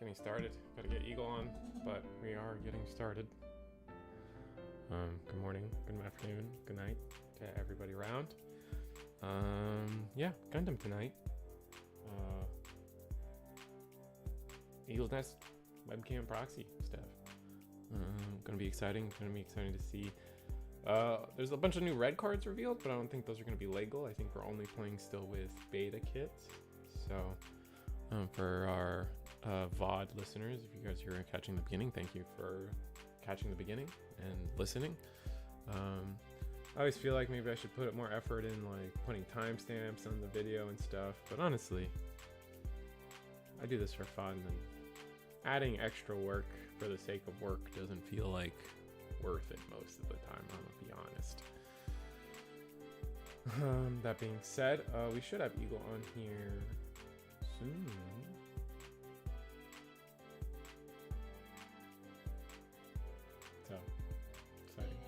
getting started. Gotta get Eagle on, but we are getting started. Good morning, good afternoon, good night to everybody around. Yeah, Gundam tonight. Eagle's Nest, webcam proxy stuff. Gonna be exciting. Gonna be exciting to see. There's a bunch of new red cards revealed, but I don't think those are gonna be legal. I think we're only playing still with beta kits. So, for our VOD listeners, if you guys are catching the beginning, thank you for catching the beginning and listening. I always feel like maybe I should put more effort in like putting timestamps on the video and stuff, but honestly, I do this for fun, and adding extra work for the sake of work doesn't feel like worth it most of the time, I'm gonna be honest. That being said, we should have Eagle on here soon. So exciting.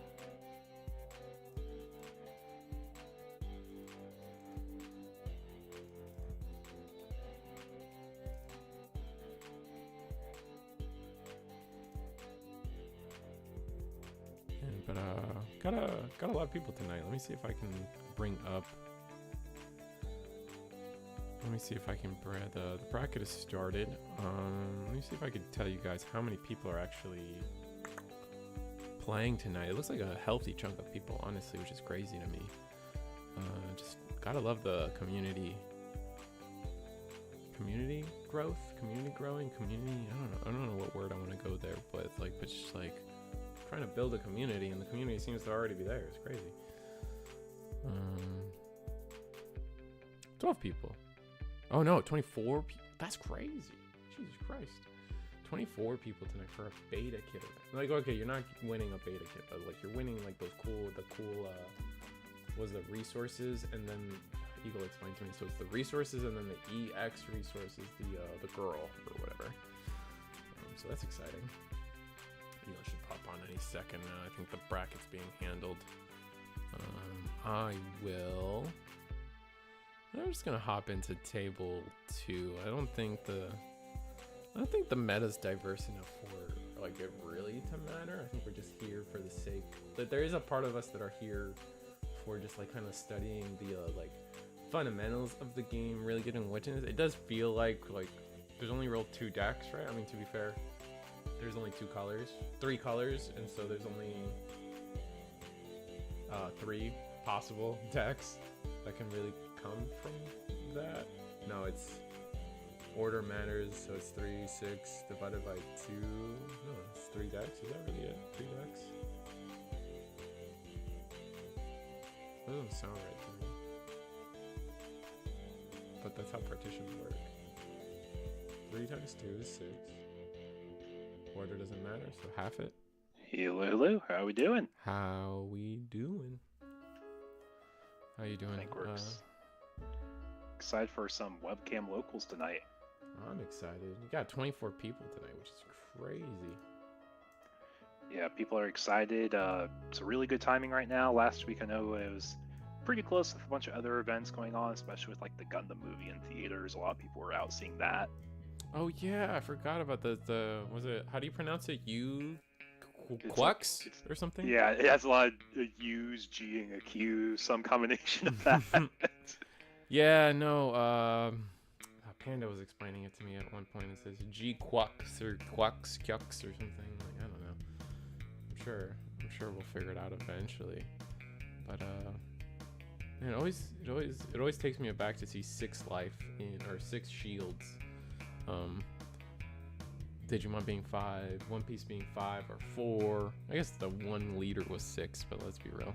But got a lot of people tonight. Let me see if I can bring up. Let me see if I can. The bracket is started. Let me see if I could tell you guys how many people are actually playing tonight. It looks like a healthy chunk of people, honestly, which is crazy to me. Just gotta love the community growth, community growing, community. I don't know what word I want to go there, but it's just like trying to build a community, and the community seems to already be there. It's crazy. 12 people. Oh no, 24 people. That's crazy. Jesus Christ. 24 people tonight for a beta kit event. Like, okay, you're not winning a beta kit, but like you're winning like those cool was the resources, and then Eagle explained to me. So it's the resources, and then the EX Resource is the girl or whatever. So that's exciting. Eagle should pop on any second now. I think the bracket's being handled. I'm just gonna hop into table 2. I don't think the meta's diverse enough for like it really to matter. I think we're just here for the sake that there is a part of us that are here for just like kind of studying the like fundamentals of the game, really getting witness. It does feel like there's only real 2 decks, right? I mean, to be fair, there's only 3 colors, and so there's only 3 possible decks that can really come from that. No, it's order matters, so it's 3, 6 divided by 2. No, it's 3 decks. Is that really it? 3 decks? That doesn't sound right to me. But that's how partitions work. 3 times 2 is 6. Order doesn't matter, so half it. Hello, how we doing? How we doing? How you doing? I think we're excited for some webcam locals tonight. I'm excited. You got 24 people tonight, which is crazy. Yeah, people are excited. It's a really good timing right now. Last week I know it was pretty close with a bunch of other events going on, especially with like the Gundam movie in theaters. A lot of people were out seeing that. Oh yeah, I forgot about the was it, how do you pronounce it? Quux or something? Yeah, it has a lot of U's, G, and a Q, some combination of that. Yeah, no, Panda was explaining it to me at one point. It says G Quux or Quux or something. Like, I don't know. I'm sure we'll figure it out eventually. But man, it always takes me aback to see 6 life or 6 shields. Digimon being 5, One Piece being 5 or 4. I guess the 1 leader was 6, but let's be real.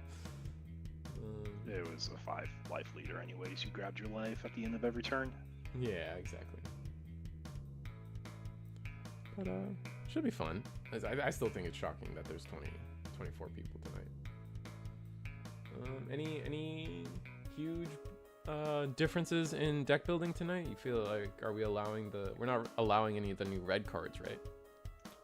It was a 5 life leader anyways. You grabbed your life at the end of every turn. Yeah, exactly. But should be fun. I still think it's shocking that there's 24 people tonight. Any huge differences in deck building tonight? You feel like we're not allowing any of the new red cards, right?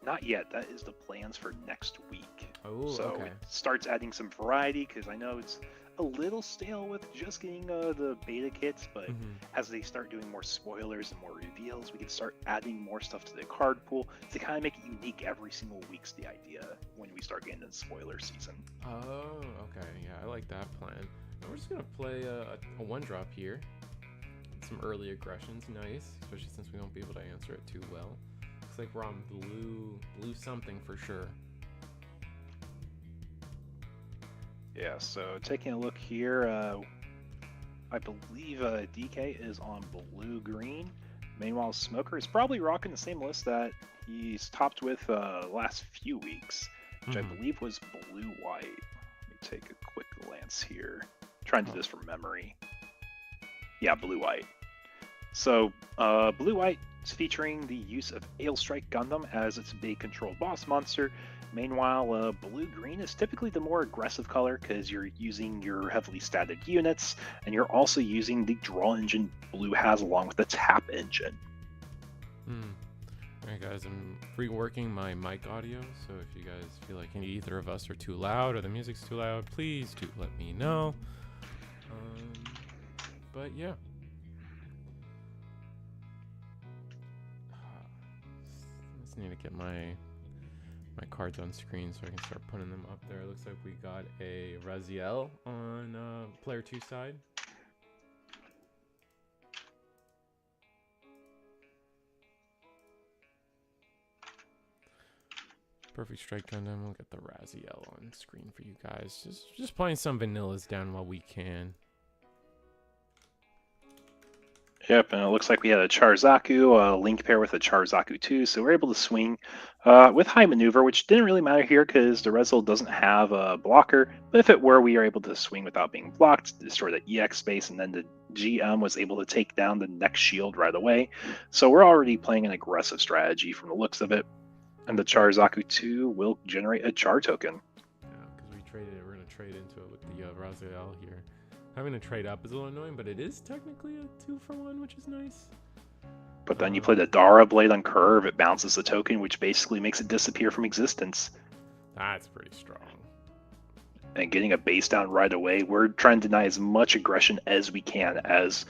Not yet. That is the plans for next week. Oh, so okay. It starts adding some variety, because I know it's a little stale with just getting the beta kits, but Mm-hmm. as they start doing more spoilers and more reveals, we can start adding more stuff to the card pool to kind of make it unique every single week's the idea when we start getting into spoiler season. Oh, okay. Yeah, I like that plan. And we're just gonna play a one drop here. Some early aggressions, nice, especially since we won't be able to answer it too well. Looks like we're on blue something for sure. Yeah, so taking a look here, I believe DK is on blue-green. Meanwhile, Smoker is probably rocking the same list that he's topped with last few weeks, which I believe was blue-white. Let me take a quick glance here. Trying to do this from memory. Yeah, blue-white. So, blue-white is featuring the use of Ailstrike Gundam as its big controlled boss monster. Meanwhile, blue-green is typically the more aggressive color because you're using your heavily statted units, and you're also using the draw engine blue has along with the tap engine. Alright guys, I'm reworking my mic audio, so if you guys feel like either of us are too loud or the music's too loud, please do let me know. But yeah. Just need to get my cards on screen so I can start putting them up there. It looks like we got a Raziel on player 2 side. Perfect Strike Gundam. We'll get the Raziel on screen for you guys. Just playing some vanillas down while we can. Yep, and it looks like we had a Charzaku, a link pair with a Charzaku 2, so we're able to swing with high maneuver, which didn't really matter here because the Rezel doesn't have a blocker, but if it were, we are able to swing without being blocked, destroy the EX space, and then the GM was able to take down the next shield right away. So we're already playing an aggressive strategy from the looks of it, and the Charzaku 2 will generate a Char token. Yeah, because we traded it. We're going to trade into it with the Raziel here. Having to trade up is a little annoying, but it is technically a 2-for-1, which is nice. But then you play the Dara Blade on curve, it bounces the token, which basically makes it disappear from existence. That's pretty strong. And getting a base down right away, we're trying to deny as much aggression as we can as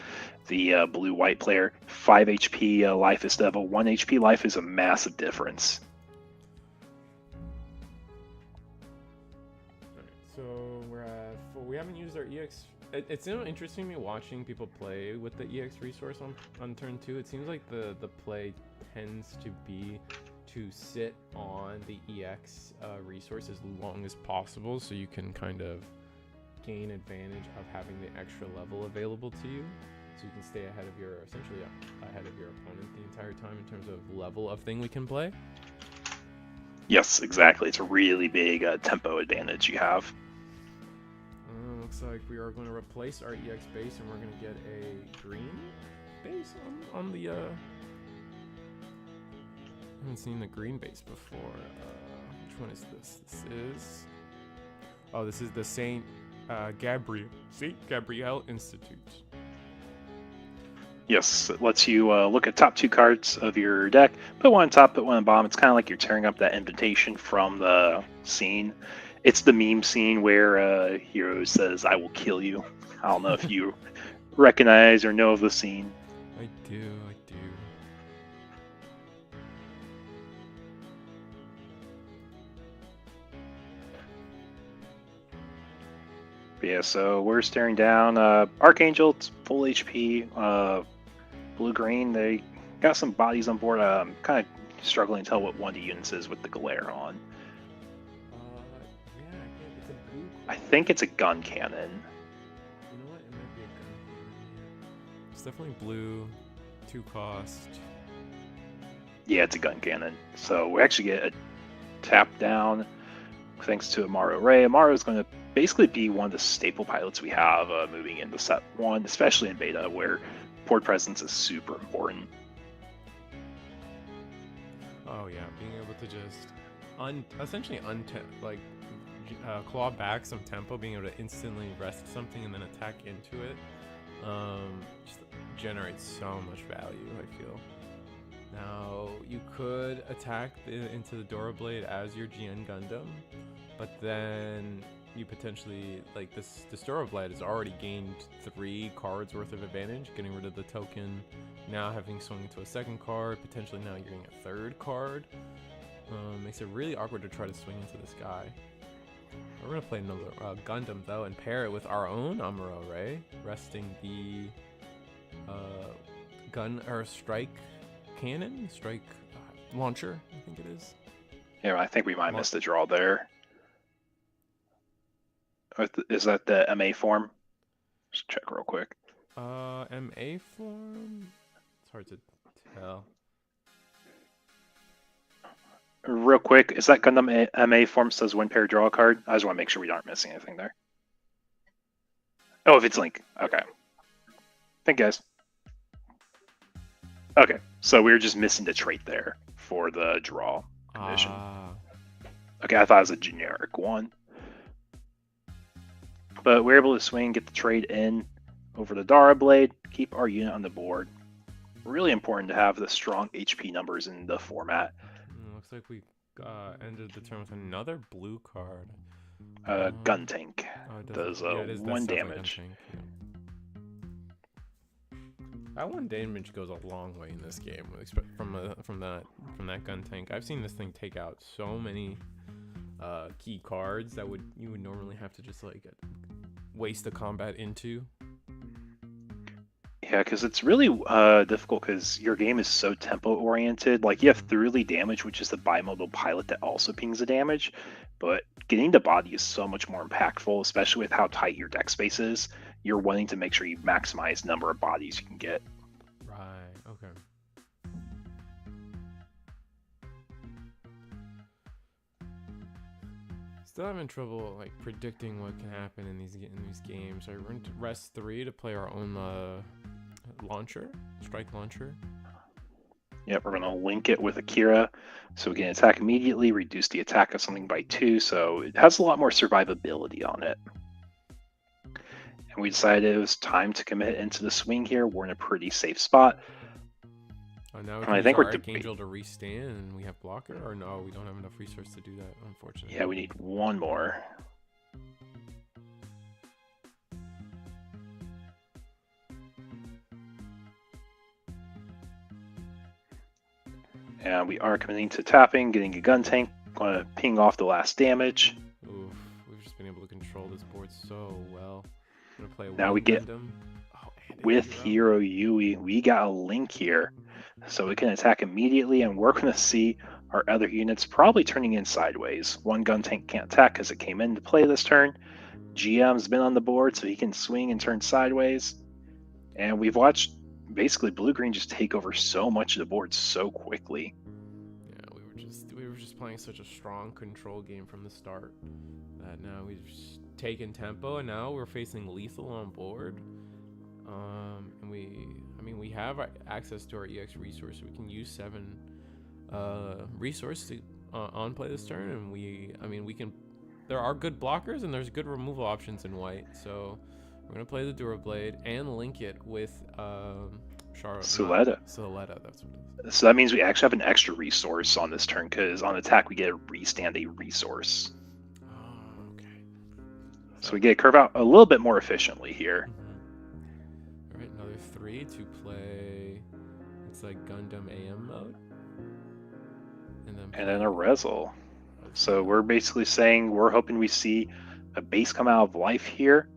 the blue-white player. 5 HP life instead of a 1 HP life is a massive difference. Alright, so we're at 4. We haven't used our EX. It's interesting me watching people play with the EX resource on turn 2. It seems like the play tends to be to sit on the EX resource as long as possible, so you can kind of gain advantage of having the extra level available to you, so you can stay ahead of your ahead of your opponent the entire time in terms of level of thing we can play. Yes, exactly. It's a really big tempo advantage you have. Looks like we are going to replace our EX base, and we're going to get a green base on the. I haven't seen the green base before. Which one is this? This is the Saint Gabriel Institute. Yes, it lets you look at top 2 cards of your deck, put one on top, put one on bottom. It's kind of like you're tearing up that invitation from the scene. It's the meme scene where Heero says, "I will kill you." I don't know if you recognize or know of the scene. I do. But yeah, so we're staring down Archangel. It's full HP. Blue-green, they got some bodies on board. I'm kind of struggling to tell what one of the units is with the glare on. Yeah, it's a blue. I think it's a gun cannon. You know what? It might be a gun cannon. It's definitely blue. 2 cost. Yeah, it's a gun cannon. So we actually get a tap down thanks to Amaro Ray. Amaro is going to basically be one of the staple pilots we have moving into set 1, especially in beta, where board presence is super important. Oh yeah, being able to just essentially claw back some tempo, being able to instantly rest something and then attack into it, just generates so much value, I feel. Now, you could attack into the Dora Blade as your GN Gundam, but then you potentially like this Blight has already gained 3 cards worth of advantage, getting rid of the token. Now having swung into a second card, potentially now you're getting a 3rd card. Makes it really awkward to try to swing into this guy. We're gonna play another Gundam though and pair it with our own Amuro Ray, resting the strike cannon, strike launcher, I think it is. Yeah, I think we might miss the draw there. Is that the MA form? Just check real quick. MA form? It's hard to tell. Real quick, is that Gundam MA form says win pair draw a card? I just want to make sure we aren't missing anything there. Oh, if it's Link. Okay. Thank you, guys. Okay, so we were just missing the trait there for the draw condition. Okay, I thought it was a generic one. But we're able to swing, get the trade in over the Dara Blade, keep our unit on the board. Really important to have the strong HP numbers in the format. Looks like we ended the turn with another blue card. Gun Tank does 1 damage. Yeah. That 1 damage goes a long way in this game from that gun tank. I've seen this thing take out so many key cards that you would normally have to just like waste the combat into. Yeah, because it's really difficult because your game is so tempo oriented. Like you have Thoroughly Damage, which is the bimodal pilot that also pings the damage, but getting the body is so much more impactful, especially with how tight your deck space is. You're wanting to make sure you maximize number of bodies you can get. Right. Okay. Still having trouble like predicting what can happen in these games. We're going to rest 3 to play our own launcher, strike launcher. Yep, we're going to link it with Akira, so we can attack immediately, reduce the attack of something by 2, so it has a lot more survivability on it. And we decided it was time to commit into the swing here. We're in a pretty safe spot. Oh, now we can use our Archangel to restand and we have blocker? Or no, we don't have enough resource to do that, unfortunately. Yeah, we need 1 more. And we are committing to tapping, getting a gun tank. Going to ping off the last damage. Oof, we've just been able to control this board so well. I'm gonna play now we get Gundam. with Heero Yuuy, we got a link here. So we can attack immediately, and we're going to see our other units probably turning in sideways. 1 gun tank can't attack because it came into play this turn. GM's been on the board, so he can swing and turn sideways. And we've watched basically blue-green just take over so much of the board so quickly. Yeah, we were just playing such a strong control game from the start that now we've just taken tempo, and now we're facing lethal on board. And we have access to our EX resource, so we can use 7 resource to on play this turn, and we can. There are good blockers and there's good removal options in white, so we're gonna play the Durablade and link it with Suletta. Suletta, that's what it is. So that means we actually have an extra resource on this turn, because on attack we get a restand a resource. Oh, okay. So we get a curve out a little bit more efficiently here. All right, another 3 to play. It's like Gundam AM mode, and then a Rezel. So we're basically saying we're hoping we see a base come out of life here.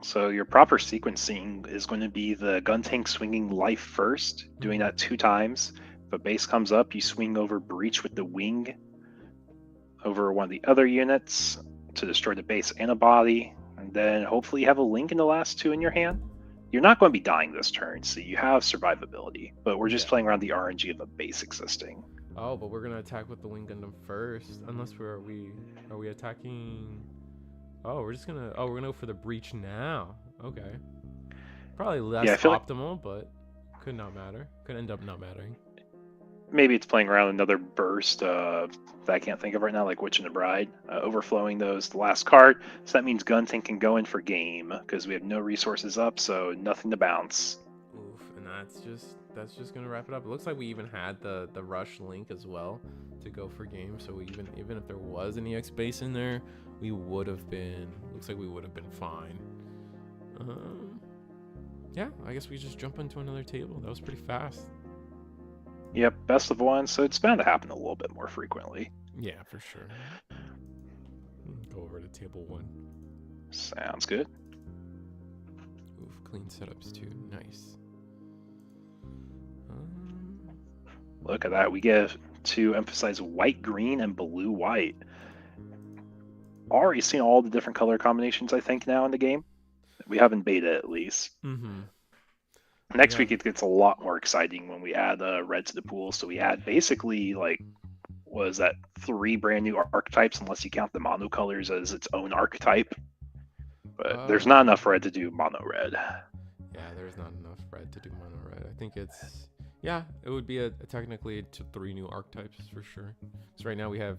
So your proper sequencing is going to be the gun tank swinging life first, doing that 2 times. If a base comes up, you swing over Breach with the wing over one of the other units to destroy the base and a body, and then hopefully you have a link in the last 2 in your hand. You're not going to be dying this turn, so you have survivability, but we're just playing around the RNG of a base existing. Oh, but we're gonna attack with the Wing Gundam first, unless are we attacking? Oh, we're gonna go for the Breach now. Okay, probably less optimal, but could not matter. Could end up not mattering. Maybe it's playing around another burst that I can't think of right now, like Witch and the Bride, overflowing the last card. So that means Gun Tank can go in for game because we have no resources up, so nothing to bounce. Oof, and that's just gonna wrap it up. It looks like we even had the rush link as well to go for game. So even if there was an EX base in there, we would have been. Looks like we would have been fine. Yeah, I guess we just jump into another table. That was pretty fast. Yep, best of one, so it's bound to happen a little bit more frequently. Yeah, for sure. Go over to table 1. Sounds good. Oof, clean setups too. Nice. Look at that. We get to emphasize white, green, and blue, white. Already seen all the different color combinations, I think, now in the game. We have in beta, at least. Next week, it gets a lot more exciting when we add red to the pool. So we add basically, like, what is that, 3 brand new archetypes, unless you count the mono colors as its own archetype. But there's not enough red to do mono red. Yeah, there's not enough red to do mono red. I think it's... Yeah, it would be technically 3 new archetypes for sure. So right now we have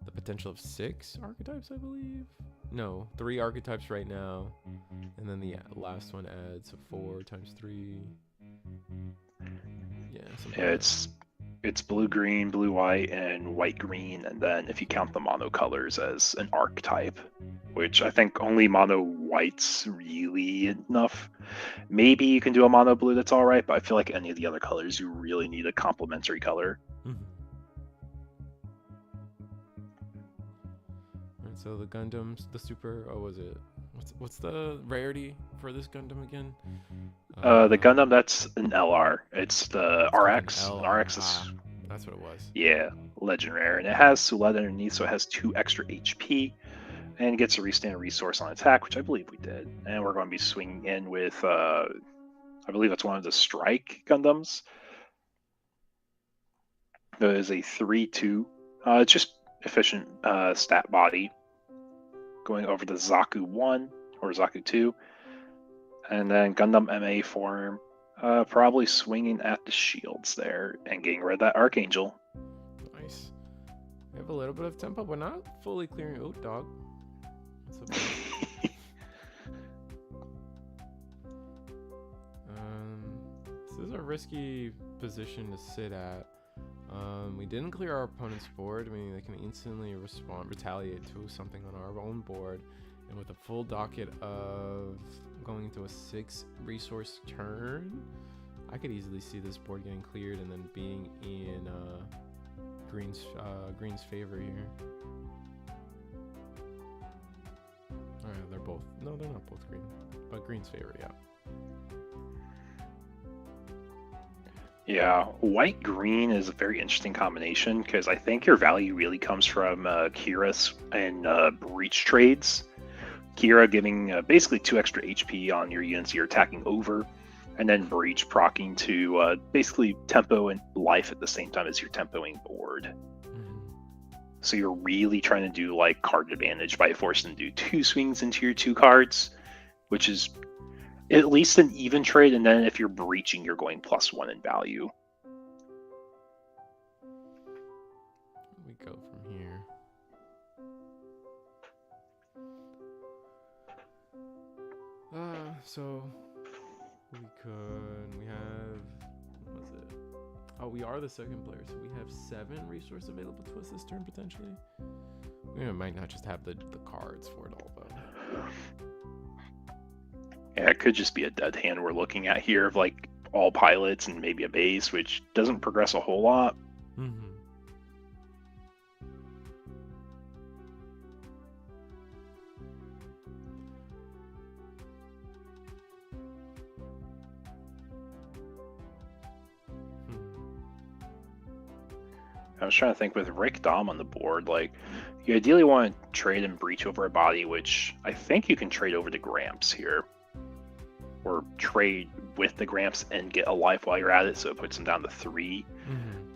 the potential of 6 archetypes, I believe. No, 3 archetypes right now. And then the last one adds 4 times 3. Yeah, it's blue green, blue white, and white green, and then if you count the mono colors as an archetype, which I think only mono white's really enough. Maybe you can do a mono blue that's all right, but I feel like any of the other colors you really need a complementary color. Alright, so the Gundams, the super, was it? What's the rarity for this Gundam again? The Gundam, that's an LR. It's the RX. An RX is... that's what it was. Yeah, legend rare. And it has Suleta underneath, so it has 2 extra HP. And gets a restand resource on attack, which I believe we did. And we're going to be swinging in with, I believe that's one of the Strike Gundams. That is a 3-2. It's just efficient stat body. Going over to Zaku 1 or Zaku 2. And then Gundam MA form, probably swinging at the shields there and getting rid of that Archangel. Nice. We have a little bit of tempo, but not fully clearing Oat Dog. This is a risky position to sit at. We didn't clear our opponent's board. I mean, they can instantly retaliate to something on our own board. And with a full docket of going into a 6 resource turn, I could easily see this board getting cleared and then being in Green's favor here. Alright, they're both... No, they're not both green. But Green's favor, yeah. Yeah, white-green is a very interesting combination because I think your value really comes from Kira's and Breach trades. Kira giving basically 2 extra HP on your units you're attacking over, and then Breach proccing to basically tempo and life at the same time as you're tempoing board. So you're really trying to do like card advantage by forcing them to do 2 swings into your 2 cards, which is at least an even trade, and then if you're breaching, you're going +1 in value. We go from here. So we have, what was it? Oh, we are the second player, so we have 7 resources available to us this turn potentially. We might not just have the cards for it all, though. Yeah, it could just be a dead hand we're looking at here of like all pilots and maybe a base, which doesn't progress a whole lot. I was trying to think with Rick Dom on the board, like you ideally want to trade and breach over a body, which I think you can trade over the Gramps here. Or trade with the Gramps and get a life while you're at it, so it puts them down to 3.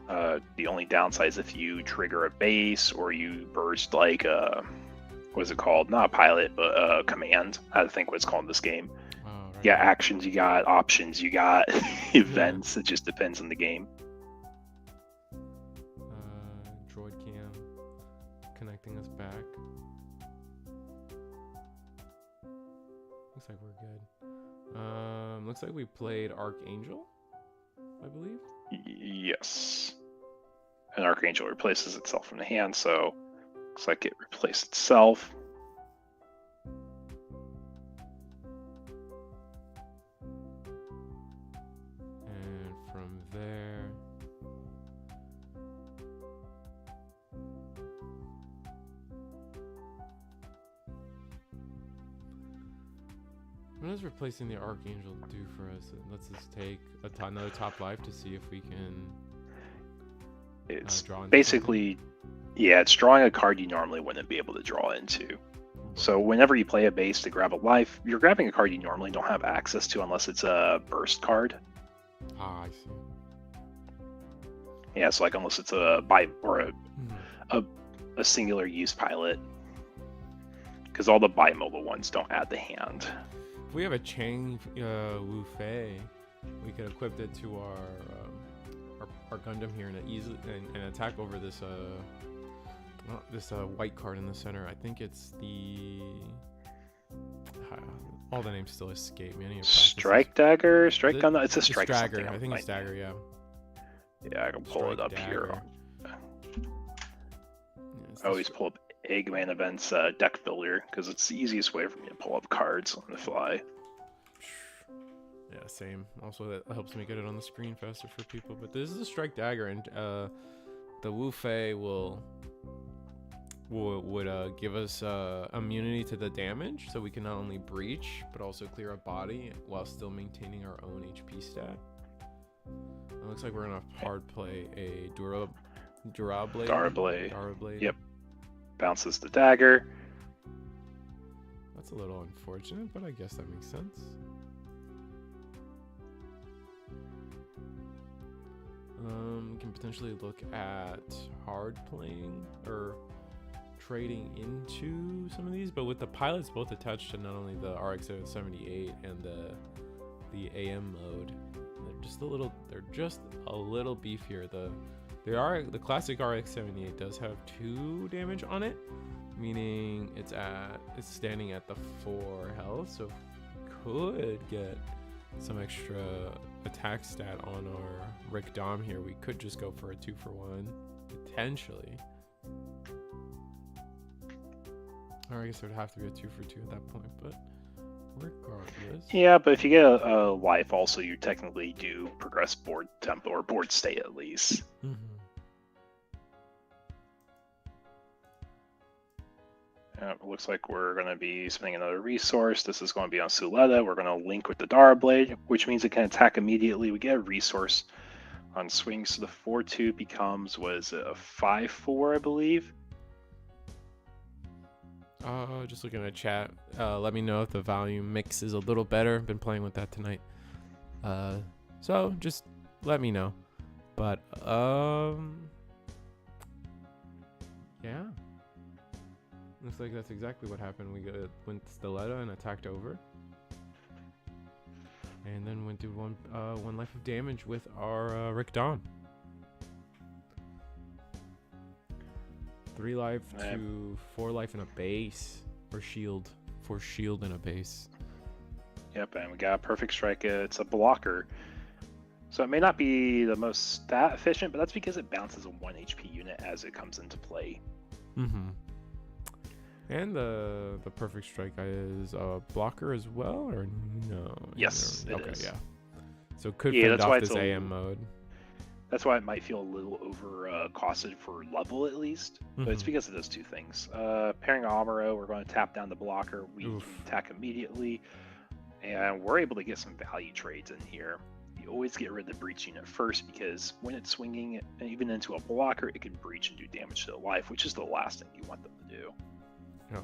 The only downside is if you trigger a base or you burst like a, what is it called? Not a pilot, but a command. I think what it's called in this game. Oh, right. You got actions, you got options, you got events. It just depends on the game. Droid cam connecting us back. Looks like we're good. Looks like we played Archangel, I believe. Yes. An Archangel replaces itself from the hand, so Looks like it replaced itself. And from there, what does replacing the Archangel do for us? It lets us take another top life to see if we can It's draw into basically, yeah, it's drawing a card you normally wouldn't be able to draw into. So whenever you play a base to grab a life, you're grabbing a card you normally don't have access to unless it's a burst card. Ah, I see. Yeah, so like unless it's a a singular use pilot, because all the bimodal ones don't add the hand. If we have a Chang Wu Fei, we could equip it to our Gundam here and attack over this white card in the center. I think it's the all the names still escape me. I need to practice Strike this. Dagger, Strike Gundam. It's a Strike Dagger. something. I think it's Dagger. Yeah. Yeah, I can pull it Strike up here. Dagger. Yeah, I always pull up Eggman Events deck builder because it's the easiest way for me to pull up cards on the fly. Yeah, same. Also, that helps me get it on the screen faster for people. But this is a Strike Dagger, and the Wu Fei would give us immunity to the damage, so we can not only breach but also clear a body while still maintaining our own HP stat. It looks like we're gonna hard play a Durablade. Durablade. Yep. Bounces the dagger. That's a little unfortunate, but I guess that makes sense. We can potentially look at hard playing or trading into some of these, but with the pilots both attached to not only the RX-78 and the AM mode, they're just a little beefier. The classic RX-78 does have 2 damage on it, meaning it's standing at the 4 health, so could get some extra attack stat on our Rick Dom here. We could just go for a 2-for-1 potentially, or I guess it would have to be a 2-for-2 at that point, but regardless. Yeah, but if you get a life also, you technically do progress board tempo or board state at least. Mm-hmm. It looks like we're going to be spending another resource. This is going to be on Suletta. We're going to link with the Darablade, which means it can attack immediately. We get a resource on swing, so the 4-2 becomes, was it a 5-4, I believe? Just looking at chat. Let me know if the volume mix is a little better. Been playing with that tonight. So just let me know. But yeah. Looks like that's exactly what happened. We went Stiletto and attacked over, and then went to one life of damage with our Rick Dawn. 3 life to 4 life in a base, or shield, 4 shield in a base. Yep, and we got a perfect strike. It's a blocker, so it may not be the most stat efficient, but that's because it bounces a 1 HP unit as it comes into play. Mm-hmm. And the perfect strike is a blocker as well, or no? Yes, it is. Yeah. So could fend off this AM mode. That's why it might feel a little over costed for level at least, but it's because it does 2 things. Pairing Amuro, we're going to tap down the blocker. We can attack immediately, and we're able to get some value trades in here. You always get rid of the breach unit first because when it's swinging even into a blocker, it can breach and do damage to the life, which is the last thing you want them to do. Yeah.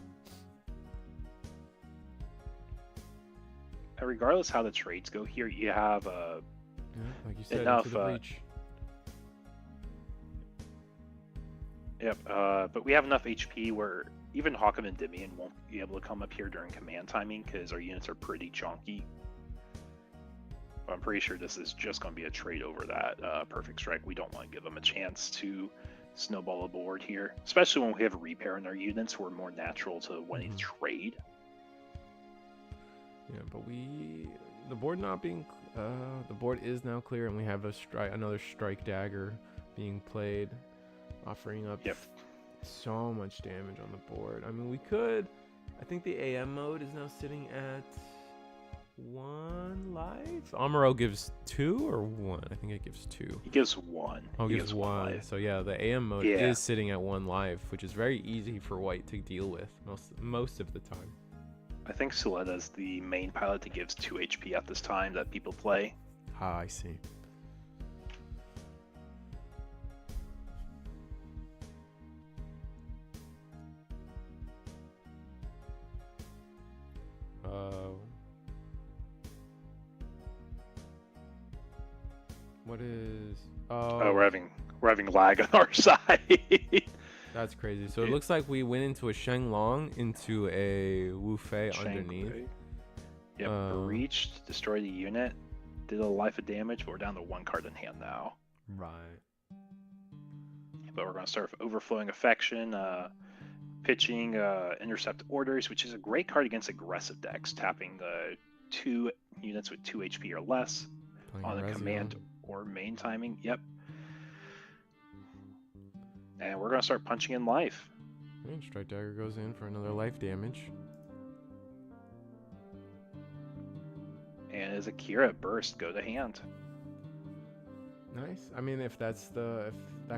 And regardless how the trades go here, you have like you said, enough. into the breach. Yep, but we have enough HP where even Hawkman and Demian won't be able to come up here during command timing because our units are pretty chunky. But I'm pretty sure this is just going to be a trade over that perfect strike. We don't want to give them a chance to snowball a board here, especially when we have a repair in our units. We're more natural to winning trade. Yeah, but the board not being the board is now clear, and we have another strike dagger being played, offering up so much damage on the board. I mean, we could. I think the AM mode is now sitting at 1 life. Amuro gives 2 or 1. I think it gives 2. He gives 1. Oh, he gives 1. life. So yeah, the AM mode Yeah. is sitting at 1 life, which is very easy for white to deal with most of the time. I think Suleta is the main pilot that gives 2 HP at this time that people play. Ah, I see. What is? Oh, we're having lag on our side. That's crazy. So it looks like we went into a Shenlong, into a Wu Fei underneath. Yep, reached, destroyed the unit, did a life of damage, but we're down to 1 card in hand now. Right. But we're going to start with Overflowing Affection, pitching Intercept Orders, which is a great card against aggressive decks, tapping 2 units with 2 HP or less on a command or main timing. Yep. And we're going to start punching in life. And Strike Dagger goes in for another life damage. And as Akira Burst, go to hand. Nice. I mean, if that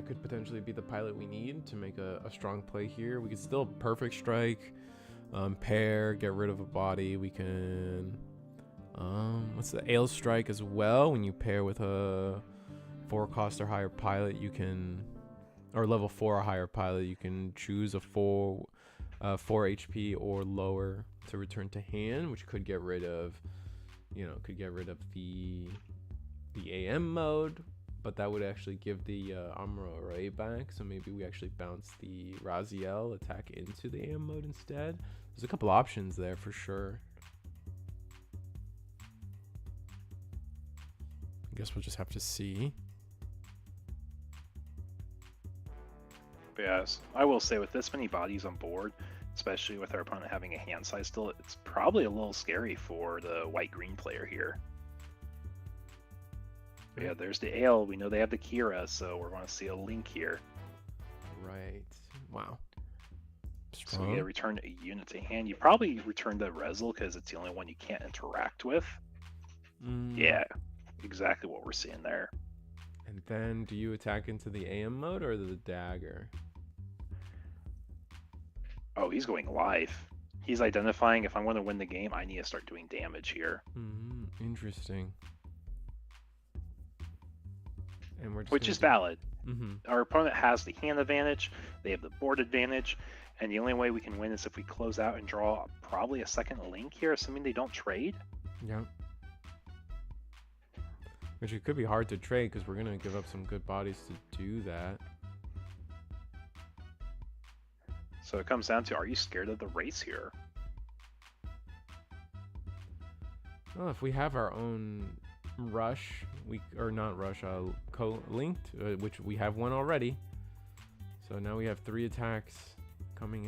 could potentially be the pilot we need to make a strong play here, we could still Perfect Strike, pair, get rid of a body. We can, what's the Ale Strike as well? When you pair with a 4 cost or higher pilot, you can, or level 4 or higher pilot, you can choose a 4 HP or lower to return to hand, which could get rid of, the AM mode. But that would actually give the Amuro Array back, so maybe we actually bounce the Raziel attack into the AM mode instead. There's a couple options there for sure. I guess we'll just have to see. But yes, I will say with this many bodies on board, especially with our opponent having a hand size still, it's probably a little scary for the white-green player here. Yeah, there's the Ale. We know they have the Kira, so we're going to see a Link here. Right. Wow. Strong. So we get return a unit to hand. You probably return the Rezel because it's the only one you can't interact with. Yeah, exactly what we're seeing there. And then do you attack into the AM mode or the dagger? Oh, he's going live. He's identifying if I want to win the game, I need to start doing damage here. Interesting. And we're just which is valid. Our opponent has the hand advantage, they have the board advantage, and the only way we can win is if we close out and draw probably a second Link here, assuming they don't trade. Yeah. Which it could be hard to trade because we're going to give up some good bodies to do that. So it comes down to, are you scared of the race here? Well, if we have our own rush, co-linked, which we have one already. So now we have 3 attacks coming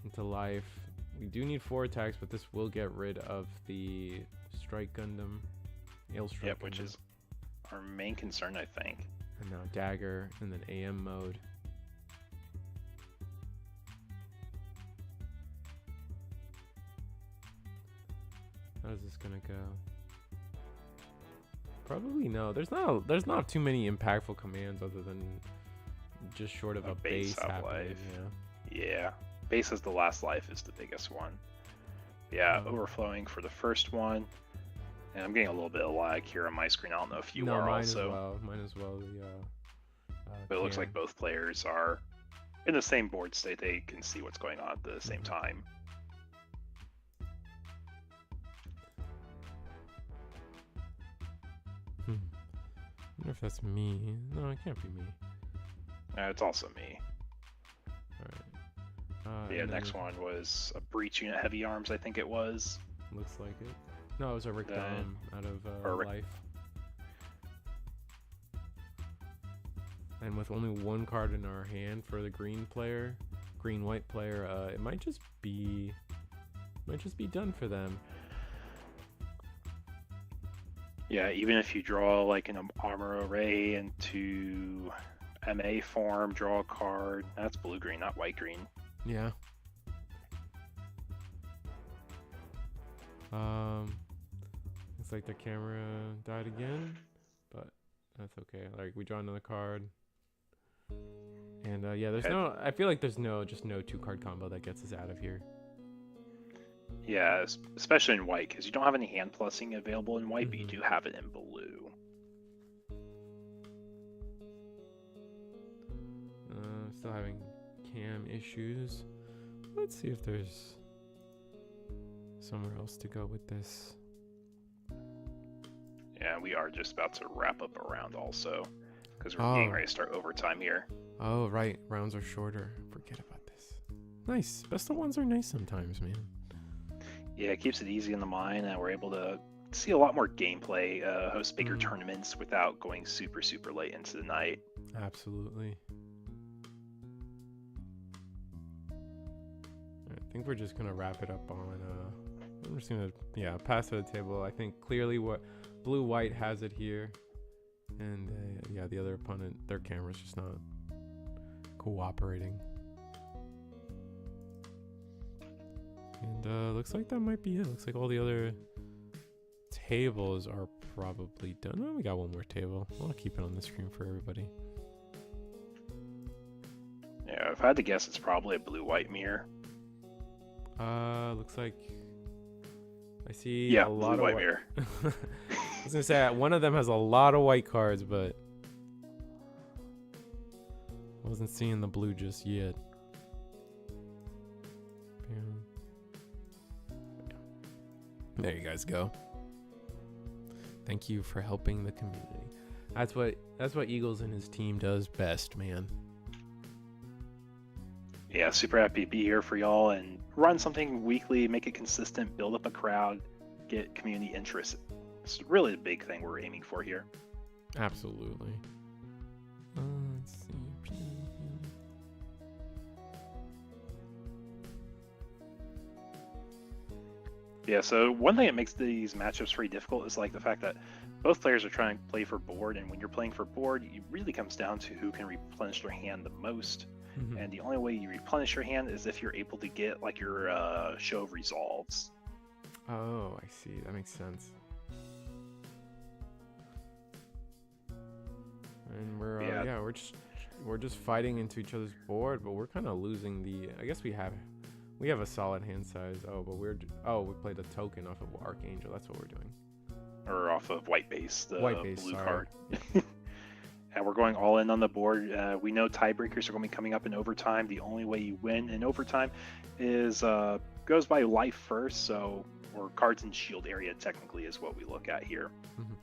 into life. We do need 4 attacks, but this will get rid of the Strike Gundam, Ale Strike. Yep, which is our main concern, I think. And now dagger, and then AM mode. How is this gonna go? Probably no. There's not too many impactful commands other than just short of a base happening. Yeah. Base as the last life is the biggest one. Yeah, overflowing for the first one. And I'm getting a little bit of lag here on my screen. I don't know if you are mine also. As well. Mine as well. But it looks like both players are in the same board state. They can see what's going on at the same time. I wonder if that's me. No, it can't be me. It's also me. Alright. Yeah, next one was a Breach Unit Heavy Arms, I think it was. Looks like it. No, it was a Rick Dom out of life. And with only 1 card in our hand for the green-white player, it might just be done for them. Yeah, even if you draw like an armor array into MA form, draw a card. That's blue-green, not white-green. Yeah. Looks like the camera died again, but that's okay. Like, we draw another card. And yeah, there's no, I feel like there's no 2-card combo that gets us out of here. Yeah, especially in white, because you don't have any hand plussing available in white, but you do have it in blue. Still having cam issues. Let's see if there's somewhere else to go with this. Yeah, we are just about to wrap up a round also, because we're getting ready to start overtime here. Oh, right. Rounds are shorter. Forget about this. Nice. Best of ones are nice sometimes, man. Yeah, it keeps it easy in the mind, and we're able to see a lot more gameplay, host bigger tournaments without going super late into the night. Absolutely. I think we're just gonna wrap it up on I'm just gonna pass to the table. I think clearly what blue-white has it here, and yeah, the other opponent, their camera's just not cooperating. And looks like that might be it. Looks like all the other tables are probably done. Oh, we got one more table. I'll keep it on the screen for everybody. Yeah, if I had to guess, it's probably a blue-white mirror. Looks like I see a lot of white mirror. I was gonna say one of them has a lot of white cards, but wasn't seeing the blue just yet. There you guys go. Thank you for helping the community. That's what Eagles and his team does best, man. Yeah, super happy to be here for y'all and run something weekly, make it consistent, build up a crowd, get community interest. It's really the big thing we're aiming for here. Absolutely. Let's see. Yeah, so one thing that makes these matchups pretty difficult is like the fact that both players are trying to play for board, and when you're playing for board, it really comes down to who can replenish their hand the most. And the only way you replenish your hand is if you're able to get like your show of resolves. Oh, I see. That makes sense. And we're just fighting into each other's board, but we're kind of losing the. I guess we have a solid hand size. Oh, but we played a token off of Archangel. That's what we're doing. Or off of white base, the blue sorry. card. And we're going all in on the board. We know tiebreakers are going to be coming up in overtime. The only way you win in overtime is goes by life first. So, or cards in shield area technically is what we look at here.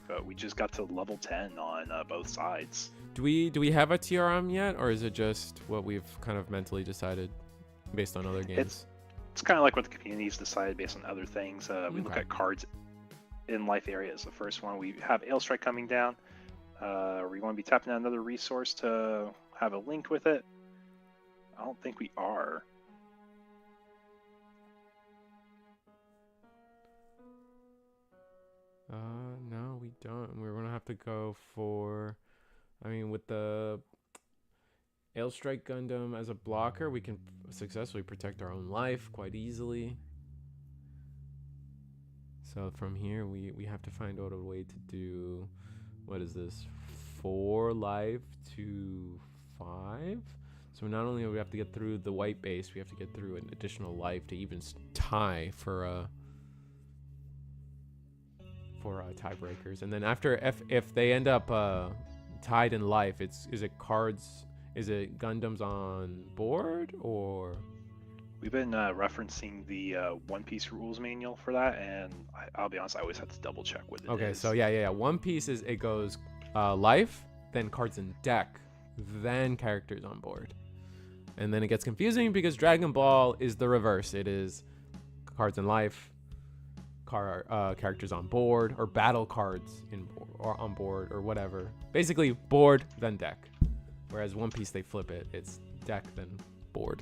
But we just got to level 10 on both sides. Do we have a TRM yet, or is it just what we've kind of mentally decided based on other games? It's kind of like what the community's decided based on other things. We look at cards in life area as the first one. We have Ailstrike coming down. Are we going to be tapping out another resource to have a link with it? I don't think we are. No, we don't. We're going to have to go for... I mean, with the Ailstrike Gundam as a blocker, we can successfully protect our own life quite easily. So from here, we have to find out a way to do... What is this? 4 life to 5? So not only do we have to get through the white base, we have to get through an additional life to even tie for tiebreakers. And then after, if they end up tied in life, is it Gundams on board, or? We've been referencing the One Piece rules manual for that, and I'll be honest, I always have to double check what it is. Okay, so yeah. One Piece it goes life, then cards in deck, then characters on board. And then it gets confusing because Dragon Ball is the reverse. It is cards in life, characters on board, or battle cards or on board, or whatever. Basically, board, then deck. Whereas One Piece, they flip it. It's deck, then board.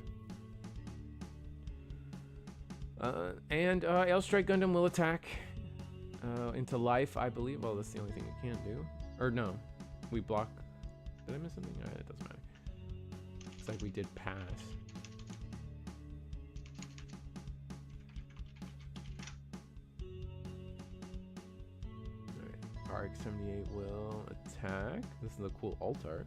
And Ailstrike Gundam will attack into life, I believe. Well, that's the only thing we can do. Or no, we block. Did I miss something? It doesn't matter. It's like we did pass. Alright, RX-78 will attack. This is a cool alt art.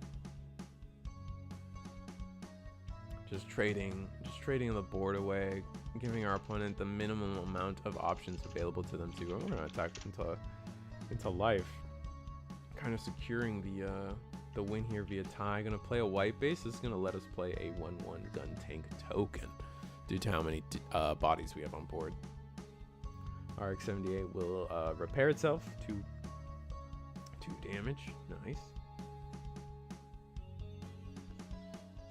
Just trading the board away, giving our opponent the minimum amount of options available to them to. We're gonna attack into life, kind of securing the win here via tie. Gonna play a white base. This is gonna let us play a 1/1 gun tank token due to how many bodies we have on board. RX-78 will repair itself to 2 damage. Nice.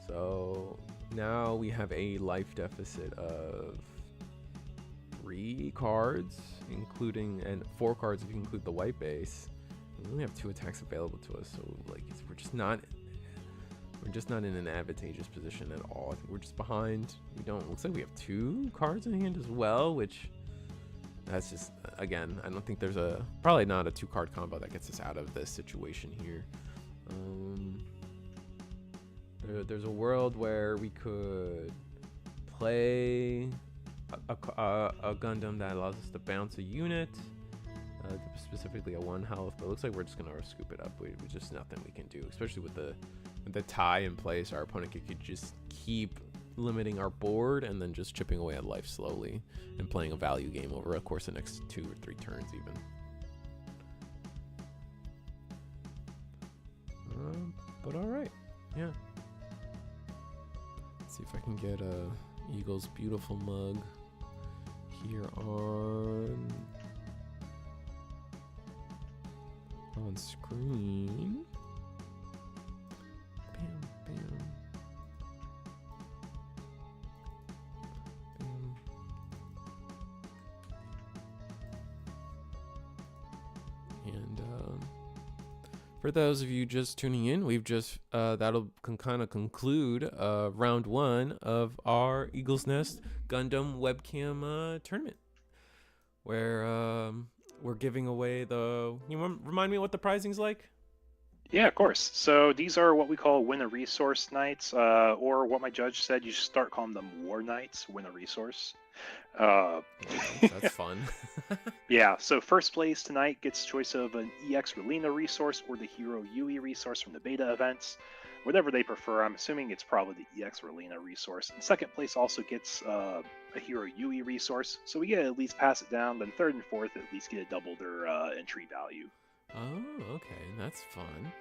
So now we have a life deficit of 3 cards, and 4 cards if you include the white base. We only have 2 attacks available to us, so like we're just not in an advantageous position at all. I think we're just behind. Looks like we have 2 cards in hand as well, which that's just, again, I don't think there's probably not a 2-card combo that gets us out of this situation here. There's a world where we could play a Gundam that allows us to bounce a unit, specifically a 1 health, but it looks like we're just gonna scoop it up. We're just nothing we can do, especially with the tie in place. Our opponent could just keep limiting our board and then just chipping away at life slowly and playing a value game over a course of the next 2 or 3 turns even. But all right, yeah. See if I can get Eagle's beautiful mug here on screen. Bam, bam, bam. And for those of you just tuning in, we've just that'll kind of conclude round 1 of our Eagle's Nest Gundam webcam tournament, where we're giving away remind me what the prizing's like? Yeah, of course. So these are what we call win a resource nights, or what my judge said, you should start calling them war nights, win a resource. That's fun. Yeah, so first place tonight gets choice of an EX Relena Resource or the Heero Yuuy Resource from the beta events. Whatever they prefer. I'm assuming it's probably the EX Relena Resource. And second place also gets a Heero Yuuy Resource. So we get to at least pass it down. Then third and fourth at least get double their entry value. Oh, okay, that's fun.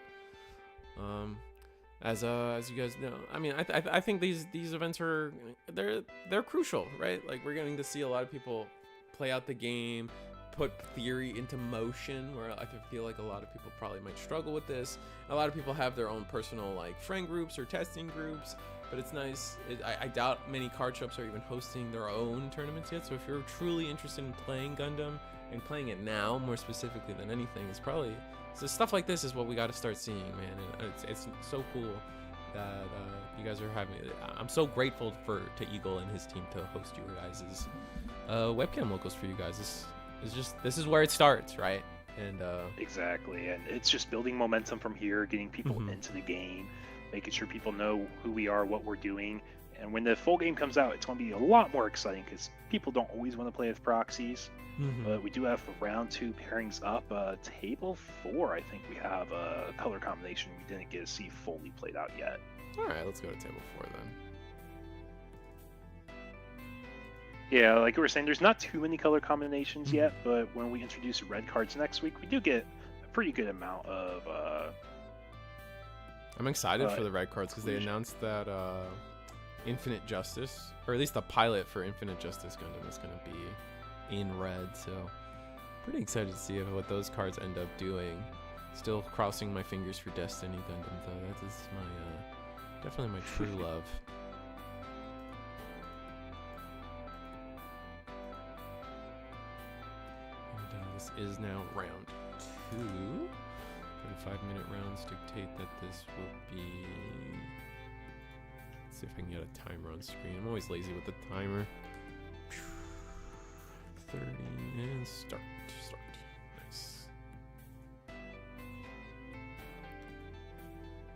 As you guys know, I mean, I think these events they're crucial, right? Like, we're getting to see a lot of people play out the game, put theory into motion, where I feel like a lot of people probably might struggle with this. A lot of people have their own personal like friend groups or testing groups, but it's nice. I doubt many card shops are even hosting their own tournaments yet. So if you're truly interested in playing Gundam and playing it now more specifically than anything, it's probably, so stuff like this is what we got to start seeing, man. And it's so cool that you guys are having it. I'm so grateful to Eagle and his team to host you guys' webcam locals for you guys. This is where it starts, right? And exactly, and it's just building momentum from here, getting people into the game, making sure people know who we are, what we're doing. And when the full game comes out, it's going to be a lot more exciting because people don't always want to play with proxies. But we do have for round 2 pairings up. Table 4, I think we have a color combination we didn't get to see fully played out yet. All right, let's go to table 4 then. Yeah, like we were saying, there's not too many color combinations yet, but when we introduce red cards next week, we do get a pretty good amount of... I'm excited for the red cards because they announced that Infinite Justice, or at least the pilot for Infinite Justice Gundam, is going to be in red, so pretty excited to see what those cards end up doing. Still crossing my fingers for Destiny Gundam, though. That is my definitely my true love. This is now round 2. 45-minute rounds dictate that this will be... Let's see if I can get a timer on screen. I'm always lazy with the timer. 30 and start. Nice.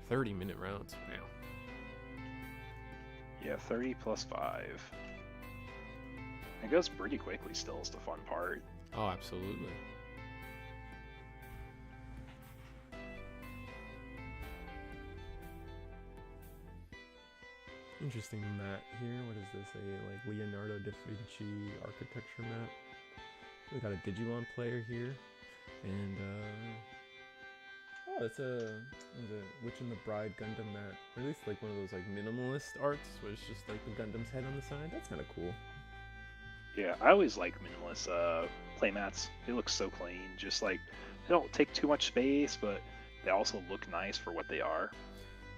30-minute rounds. Wow. Yeah, 30 plus 5. It goes pretty quickly still is the fun part. Oh, absolutely. Interesting mat here. What is this? A like Leonardo da Vinci architecture mat. We got a Digimon player here, and oh, it's a Witch and the Bride Gundam mat. Or at least like one of those like minimalist arts, where it's just like the Gundam's head on the side. That's kind of cool. Yeah, I always like minimalist playmats. They look so clean. Just like they don't take too much space, but they also look nice for what they are.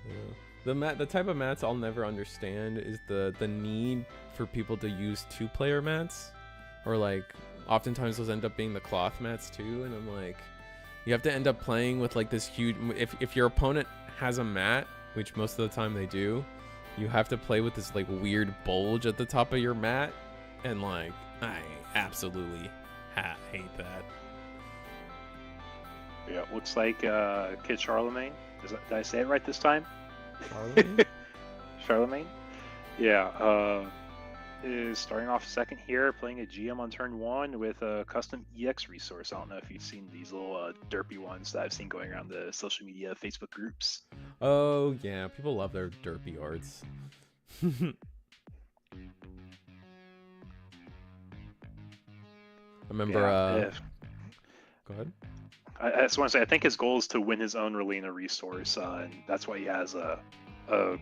Yeah. The type of mats I'll never understand is the need for people to use 2-player mats, or like oftentimes those end up being the cloth mats too, and I'm like, you have to end up playing with like this huge, if your opponent has a mat, which most of the time they do, you have to play with this like weird bulge at the top of your mat, and like I absolutely hate that. Yeah, looks like Kid Charlemagne. Did I say it right this time? Charlemagne? Charlemagne? Yeah, is starting off second here, playing a GM on turn 1 with a custom EX resource. I don't know if you've seen these little derpy ones that I've seen going around the social media Facebook groups. Oh yeah, people love their derpy arts. I remember. Go ahead. I just want to say, I think his goal is to win his own Relena resource, and that's why he has a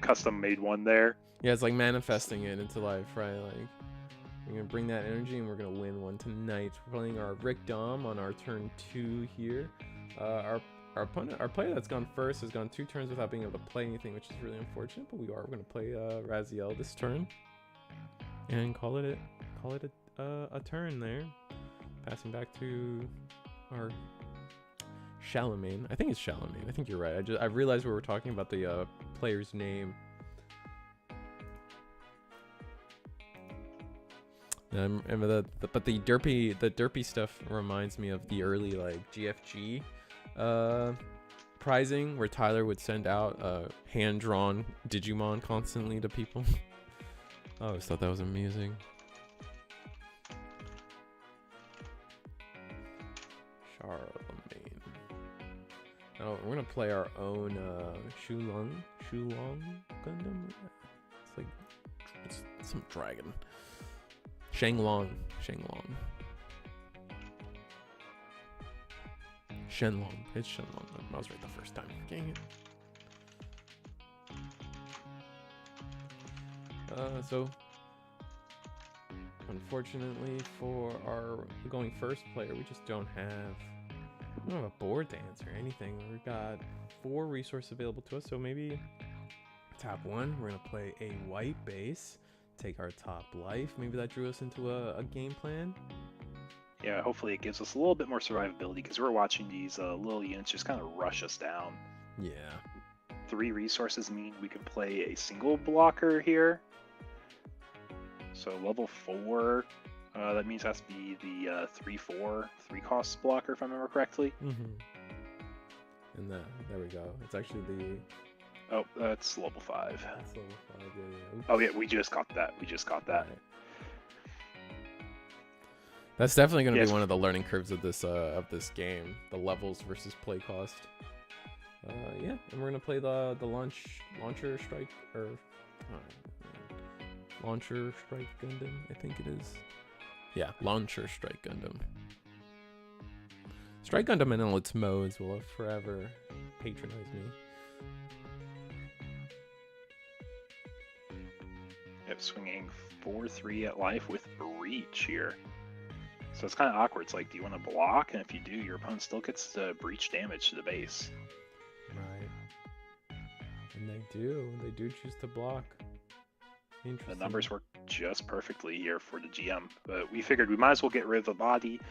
custom-made one there. Yeah, it's like manifesting it into life, right? Like, we're gonna bring that energy, and we're gonna win one tonight. We're playing our Rick Dom on our turn 2 here. Our player that's gone first has gone 2 turns without being able to play anything, which is really unfortunate. But we're gonna play Raziel this turn, and call it a turn there. Passing back to our Charlemagne. I think it's Charlemagne. I think you're right. I realized we were talking about the player's name. But the derpy stuff reminds me of the early like GFG prizing, where Tyler would send out hand-drawn Digimon constantly to people. I always thought that was amusing. Charlemagne. Oh, we're gonna play our own Shulong Gundam. It's like it's some dragon. Shenlong. It's Shenlong. I was right the first time. Dang it. So unfortunately for our going first player, we just don't have a board to answer anything. We've got 4 resources available to us, so maybe top 1, we're gonna play a white base, take our top life. Maybe that drew us into a game plan. Yeah, hopefully it gives us a little bit more survivability, because we're watching these little units just kind of rush us down. Yeah. 3 resources mean we can play a single blocker here. So level 4, that means it has to be the 3/4 3-cost blocker, if I remember correctly. Mm-hmm. And there we go. It's actually the... Oh, that's level 5. That's level 5, yeah. Oh yeah, we just got that. Right. That's definitely going to be one of the learning curves of this game, the levels versus play cost. Yeah, and we're going to play the launcher strike, or launcher strike Gundam, I think it is. Yeah, launcher strike Gundam. Strike Gundam in all its modes will forever patronize me. Yep, swinging 4/3 at life with breach here. So it's kind of awkward. It's like, do you want to block? And if you do, your opponent still gets the breach damage to the base. Right. And they do choose to block. The numbers work just perfectly here for the GM. But we figured we might as well get rid of the body.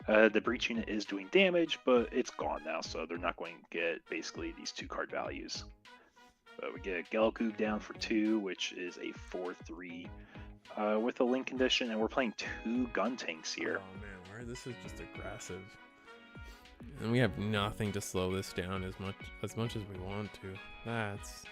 The breach unit is doing damage, but it's gone now, so they're not going to get basically these 2-card values. We get Gelgoog down for 2, which is a 4/3 with a link condition, and we're playing 2 gun tanks here. Oh man, this is just aggressive. And we have nothing to slow this down as much as we want to. That's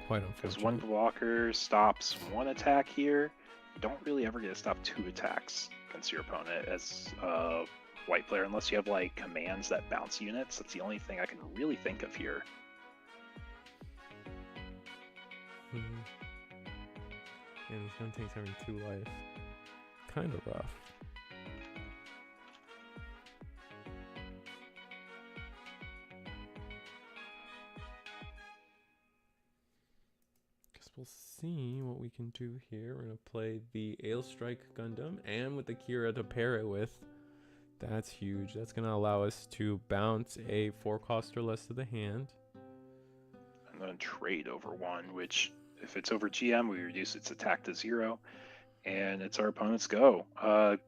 quite Because unfortunate. one blocker stops one attack here. You don't really ever get to stop two attacks against your opponent as a white player, unless you have like commands that bounce units. That's the only thing I can really think of here. And this Guntank's having 2 life. Kind of rough. Guess we'll see what we can do here. We're gonna play the Ailstrike Gundam, and with the Kira to pair it with. That's huge. That's gonna allow us to bounce a 4-cost or less to the hand. And then trade over 1, which if it's over GM, we reduce its attack to 0. And it's our opponent's go.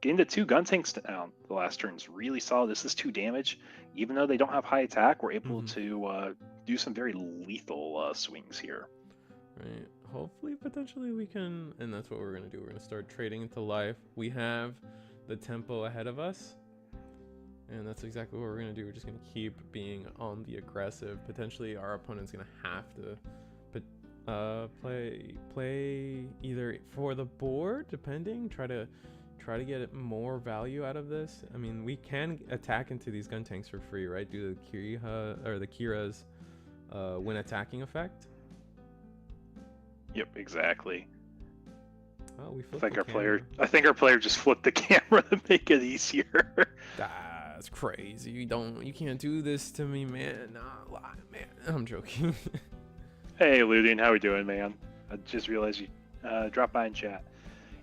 Getting the 2 Guntanks down the last turn is really solid. This is 2 damage. Even though they don't have high attack, we're able to do some very lethal swings here. Right. Hopefully, potentially we can, and that's what we're going to do. We're going to start trading into life. We have the tempo ahead of us, and that's exactly what we're going to do. We're just going to keep being on the aggressive. Potentially, our opponent's going to have to play either for the board, depending, try to get more value out of this. I mean, we can attack into these Guntanks for free, right? Do the Kira's when attacking effect. Yep, exactly. Oh, we I think our player just flipped the camera to make it easier. That's crazy. You can't do this to me, man. Nah, lie, man. I'm joking. Hey, Ludian, how we doing, man? I just realized you dropped by in chat.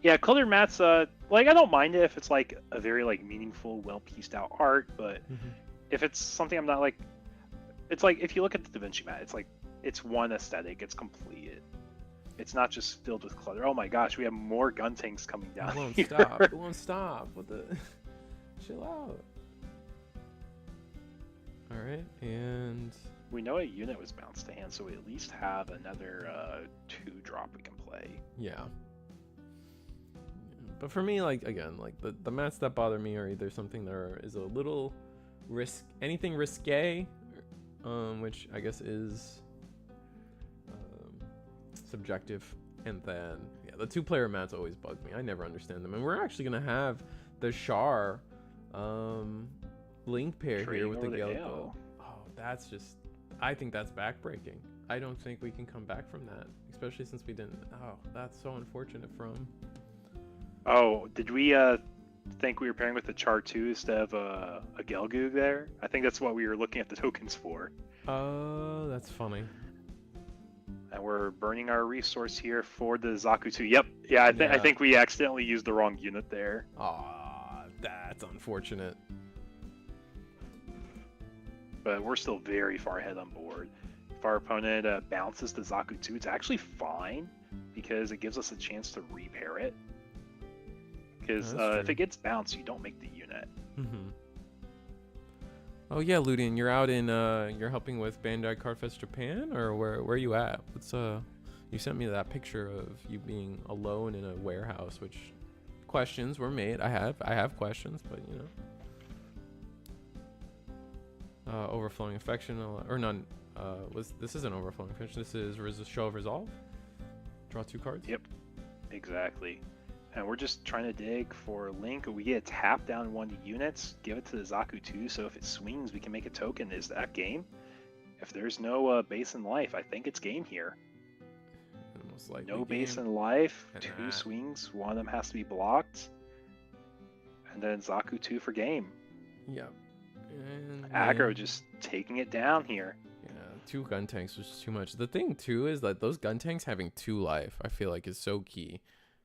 Yeah, colored mats, like, I don't mind it if it's like a very like meaningful, well pieced out art, but if it's something I'm not like, it's like if you look at the Da Vinci mat, it's like it's one aesthetic, it's complete. It's not just filled with clutter. Oh my gosh, we have more Guntanks coming down. It won't here. stop. It won't stop. What the? Chill out. All right, and we know a unit was bounced to hand, so we at least have another 2-drop we can play. Yeah. But for me, like, again, like the mats that bother me are either something that is a little anything risque, which I guess is subjective, and then the 2-player mats always bug me. I never understand them, and we're actually gonna have the Char link pair here with the Gale. Oh, that's just, I think that's backbreaking. I don't think we can come back from that, especially since we didn't. Oh, that's so unfortunate from. Oh, did we think we were pairing with the Char 2 instead of a Gelgoog there? I think that's what we were looking at the tokens for. Oh, that's funny. And we're burning our resource here for the Zaku 2. Yep. Yeah, I think we accidentally used the wrong unit there. Aw, that's unfortunate. But we're still very far ahead on board. If our opponent bounces the Zaku 2, it's actually fine because it gives us a chance to repair it. Because if it gets bounced, you don't make the unit. Oh yeah, Ludian, you're out in you're helping with Bandai Card Fest Japan, or where are you at? What's you sent me that picture of you being alone in a warehouse, which questions were made. I have questions, but you know. Overflowing affection, or none. This isn't overflowing affection. This is show of resolve. Draw 2 cards. Yep, exactly. And we're just trying to dig for Link. We get a tap down 1 units, give it to the Zaku 2, so if it swings, we can make a token. Is that game? If there's no base in life, I think it's game here. Most likely no game. Base in life, And 2 swings, 1 of them has to be blocked. And then Zaku 2 for game. Yep. And Aggro just taking it down here. Yeah, 2 Guntanks was just too much. The thing too is that those Guntanks having 2 life, I feel like, is so key.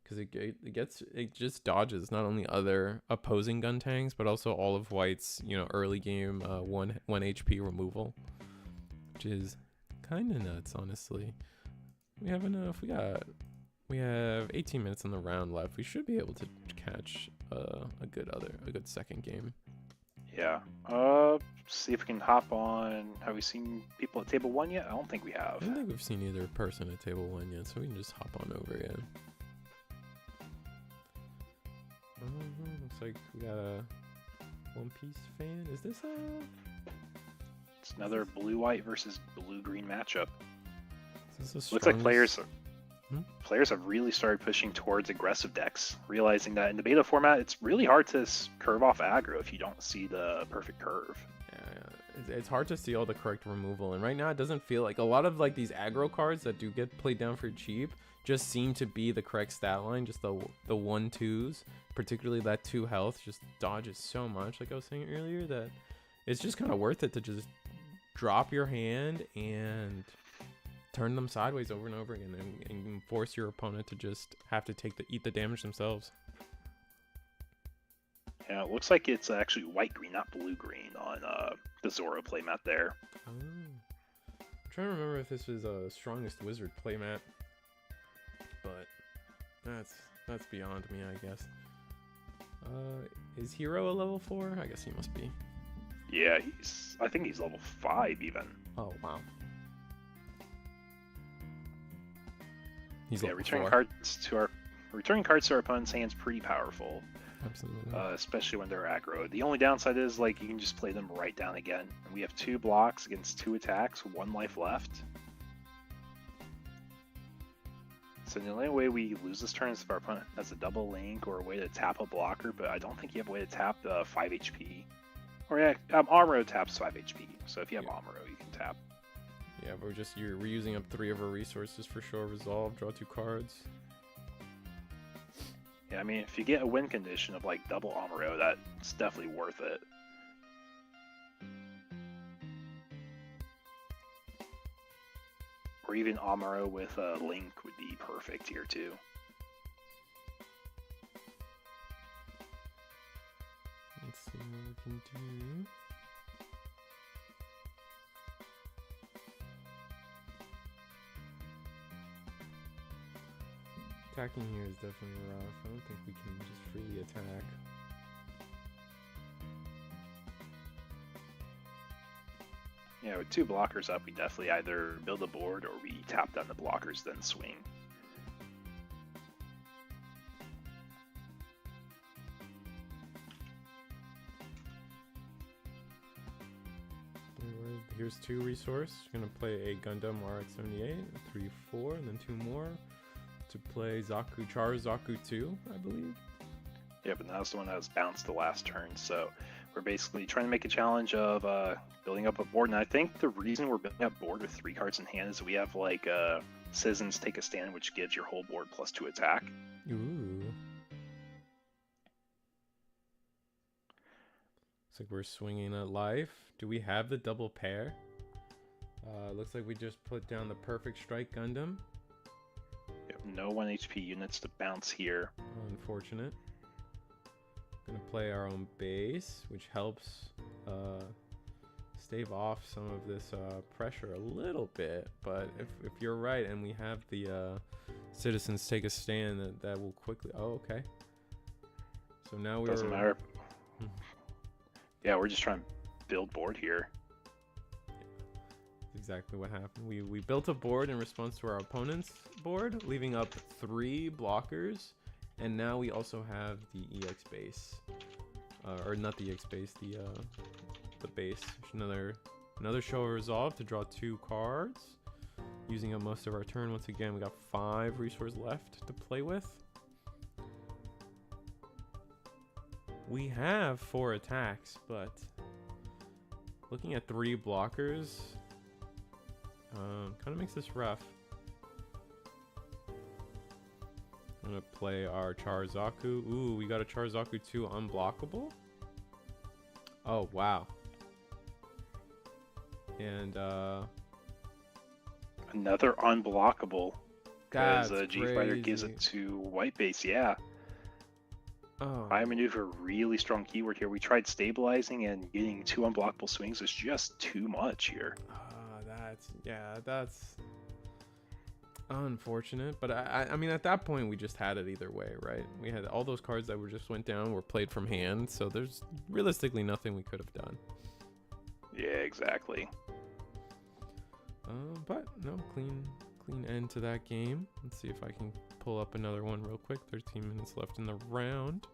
Because it just dodges not only other opposing Guntanks, but also all of White's, early game 1 HP removal, which is kind of nuts, honestly. We have enough. We have 18 minutes in the round left. We should be able to catch a good second game. Yeah. See if we can hop on. Have we seen people at table 1 yet? I don't think we have. I don't think we've seen either person at table 1 yet, so we can just hop on over. Yeah. Looks like we got One Piece fan. Is this It's another blue-white versus blue-green matchup. is this the Looks like strongest- players have really started pushing towards aggressive decks, realizing that in the beta format, it's really hard to curve off aggro if you don't see the perfect curve. Yeah, it's hard to see all the correct removal, and right now it doesn't feel like a lot of like these aggro cards that do get played down for cheap just seem to be the correct stat line. Just the 1/2s, particularly that 2 health, just dodges so much. Like I was saying earlier, that it's just kind of worth it to just drop your hand and turn them sideways over and over again, and force your opponent to just have to eat the damage themselves. Yeah, it looks like it's actually white-green, not blue-green on the Zoro playmat there. Oh. I'm trying to remember if this was a strongest wizard playmat, but that's beyond me, I guess. Is Heero a level 4? I guess he must be. Yeah, I think he's level 5 even. Oh wow. He's Yeah, level returning 4. cards to our opponent's hands pretty powerful. Absolutely. Especially when they're aggro. The only downside is like you can just play them right down again. And we have 2 blocks against 2 attacks, 1 life left. So the only way we lose this turn is if our opponent has a double link or a way to tap a blocker, but I don't think you have a way to tap the 5 HP. Or yeah, Amuro taps 5 HP. So if you have Amuro, you can tap. Yeah, but we're using up 3 of our resources for sure. Resolve, draw 2 cards. Yeah, I mean, if you get a win condition of like double Amuro, that's definitely worth it. Or even Amuro with a Link would be perfect here too. Let's see what we can do. Attacking here is definitely rough. I don't think we can just freely attack. Yeah, with 2 blockers up, we definitely either build a board or we tap down the blockers, then swing. Here's 2 resource. We're gonna play a Gundam RX-78, 3/4, and then 2 more to play Zaku Zaku 2, I believe. Yeah, but that's the one that was bounced the last turn, so we're basically trying to make a challenge of building up a board. And I think the reason we're building up board with 3 cards in hand is we have like Citizens Take a Stand, which gives your whole board +2 attack. Ooh. Looks like we're swinging at life. Do we have the double pair? Looks like we just put down the Perfect Strike Gundam. We have no 1 HP units to bounce here. Unfortunate. Gonna play our own base, which helps stave off some of this pressure a little bit. But if you're right and we have the Citizens Take a Stand, that will quickly... Oh, okay. So now we're... Doesn't matter. Yeah, we're just trying to build board here. That's exactly what happened. We built a board in response to our opponent's board, leaving up 3 blockers. And now we also have the EX base, or not the EX base, the base. Another show of resolve to draw 2 cards, using up most of our turn. Once again, we got 5 resources left to play with. We have 4 attacks, but looking at 3 blockers, kind of makes this rough. I'm gonna play our Zaku. Ooh, we got a Zaku 2 unblockable. Oh wow. And another unblockable. Because that's G Fighter gives it to white base, yeah. Oh. I maneuver really strong keyword here. We tried stabilizing and getting 2 unblockable swings was just too much here. That's unfortunate, but I mean at that point we just had it either way, right? We had all those cards that just went down were played from hand, so there's realistically nothing we could have done. Yeah, exactly. But no, clean end to that game. Let's see if I can pull up another one real quick. 13 minutes left in the round.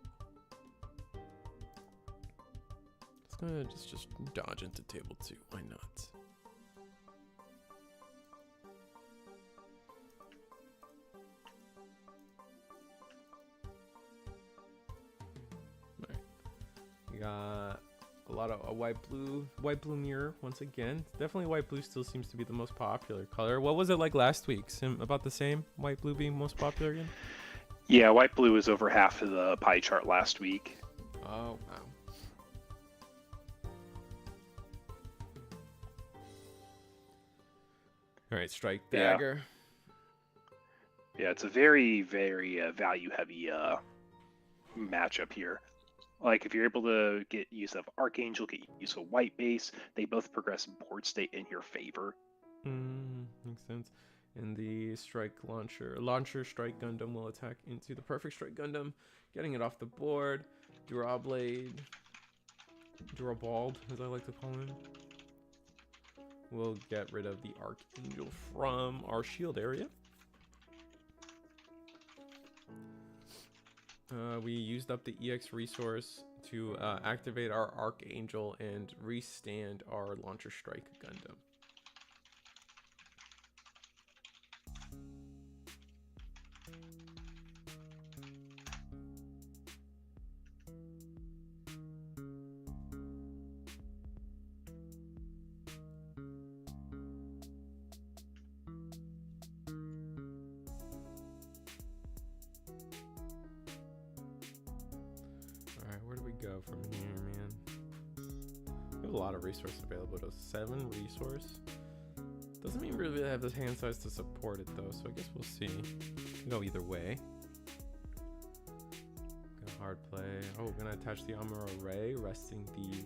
Just dodge into table 2. Why not? All right. We got a lot of a white blue mirror once again. Definitely white blue still seems to be the most popular color. What was it like last week? About the same? White blue being most popular again? Yeah, white blue was over half of the pie chart last week. Oh wow. All right, strike dagger. Yeah, it's a very, very value-heavy matchup here. Like, if you're able to get use of Archangel, get use of White Base, they both progress board state in your favor. Makes sense. And the strike launcher strike Gundam will attack into the perfect strike Gundam, getting it off the board. Durablade, Durabald, as I like to call him, will get rid of the Archangel from our shield area. We used up the EX resource to activate our Archangel and restand our launcher strike Gundam. Where do we go from here, man? We have a lot of resources available. 7 resource. Doesn't mean we really have the hand size to support it though, so I guess we'll see. Can go either way. Got hard play. Oh, we're gonna attach the armor array, resting the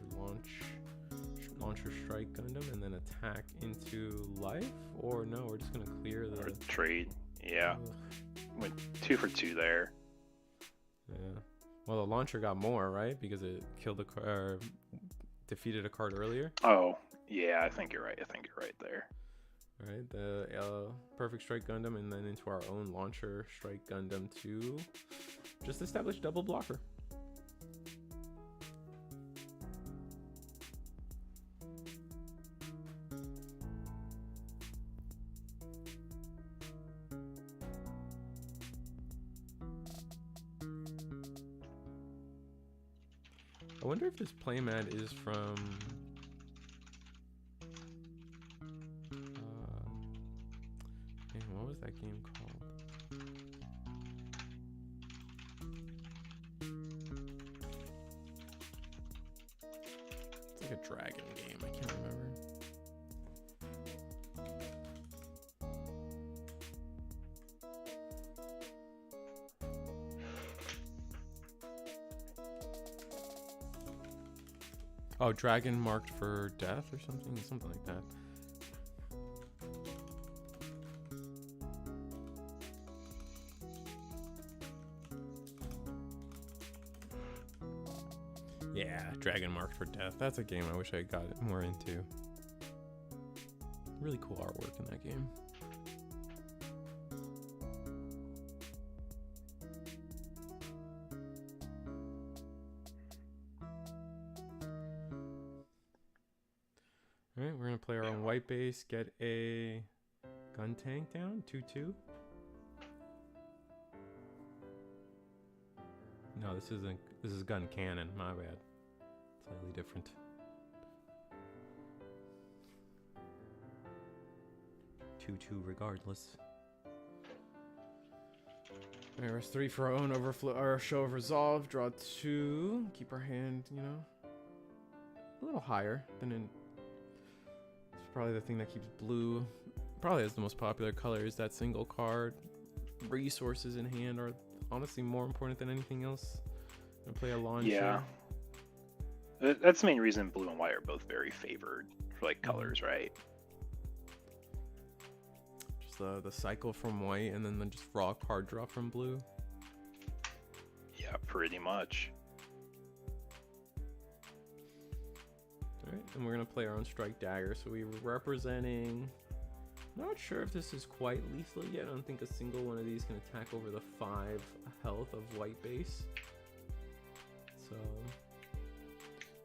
launcher strike Gundam, and then attack into life. Or no, we're just gonna clear the trade. Yeah, went 2 for 2 there. Yeah. Well, the launcher got more, right? Because it killed a card, defeated a card earlier. Oh, yeah, I think you're right. I think you're right there. All right, the perfect strike Gundam, and then into our own launcher strike Gundam to just establish double blocker. I wonder if this playmat is from what was that game called? It's like a dragon game, I can't remember. Oh, dragon marked for death or something like that. Yeah, dragon marked for death. That's a game I wish I got more into. Really cool artwork in that game. Alright, we're gonna play our own white base, get a gun tank down, 2-2. No, this is gun cannon, my bad. Slightly different. Two regardless. There's 3 for our own overflow, our show of resolve, draw 2, keep our hand, you know, a little higher than in. Probably the thing that keeps blue probably is the most popular color is that single card. Resources in hand are honestly more important than anything else. I'm gonna play a launcher. Yeah, that's the main reason blue and white are both very favored for like colors, right? Just the cycle from white and then the just raw card draw from blue. Yeah, pretty much. Alright, and we're gonna play our own strike dagger. So we're representing. Not sure if this is quite lethal yet. I don't think a single one of these can attack over the 5 health of white base. So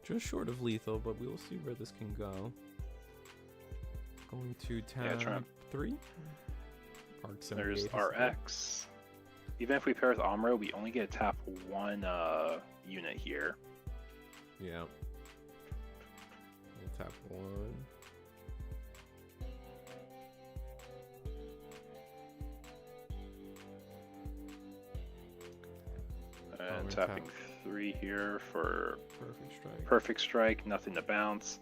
just short of lethal, but we will see where this can go. Going to tab 3. There's RX. Even if we pair with Amuro, we only get to tap 1 unit here. Yeah. We'll tap 1. And tapping 3 here for Perfect Strike. Perfect Strike, nothing to bounce.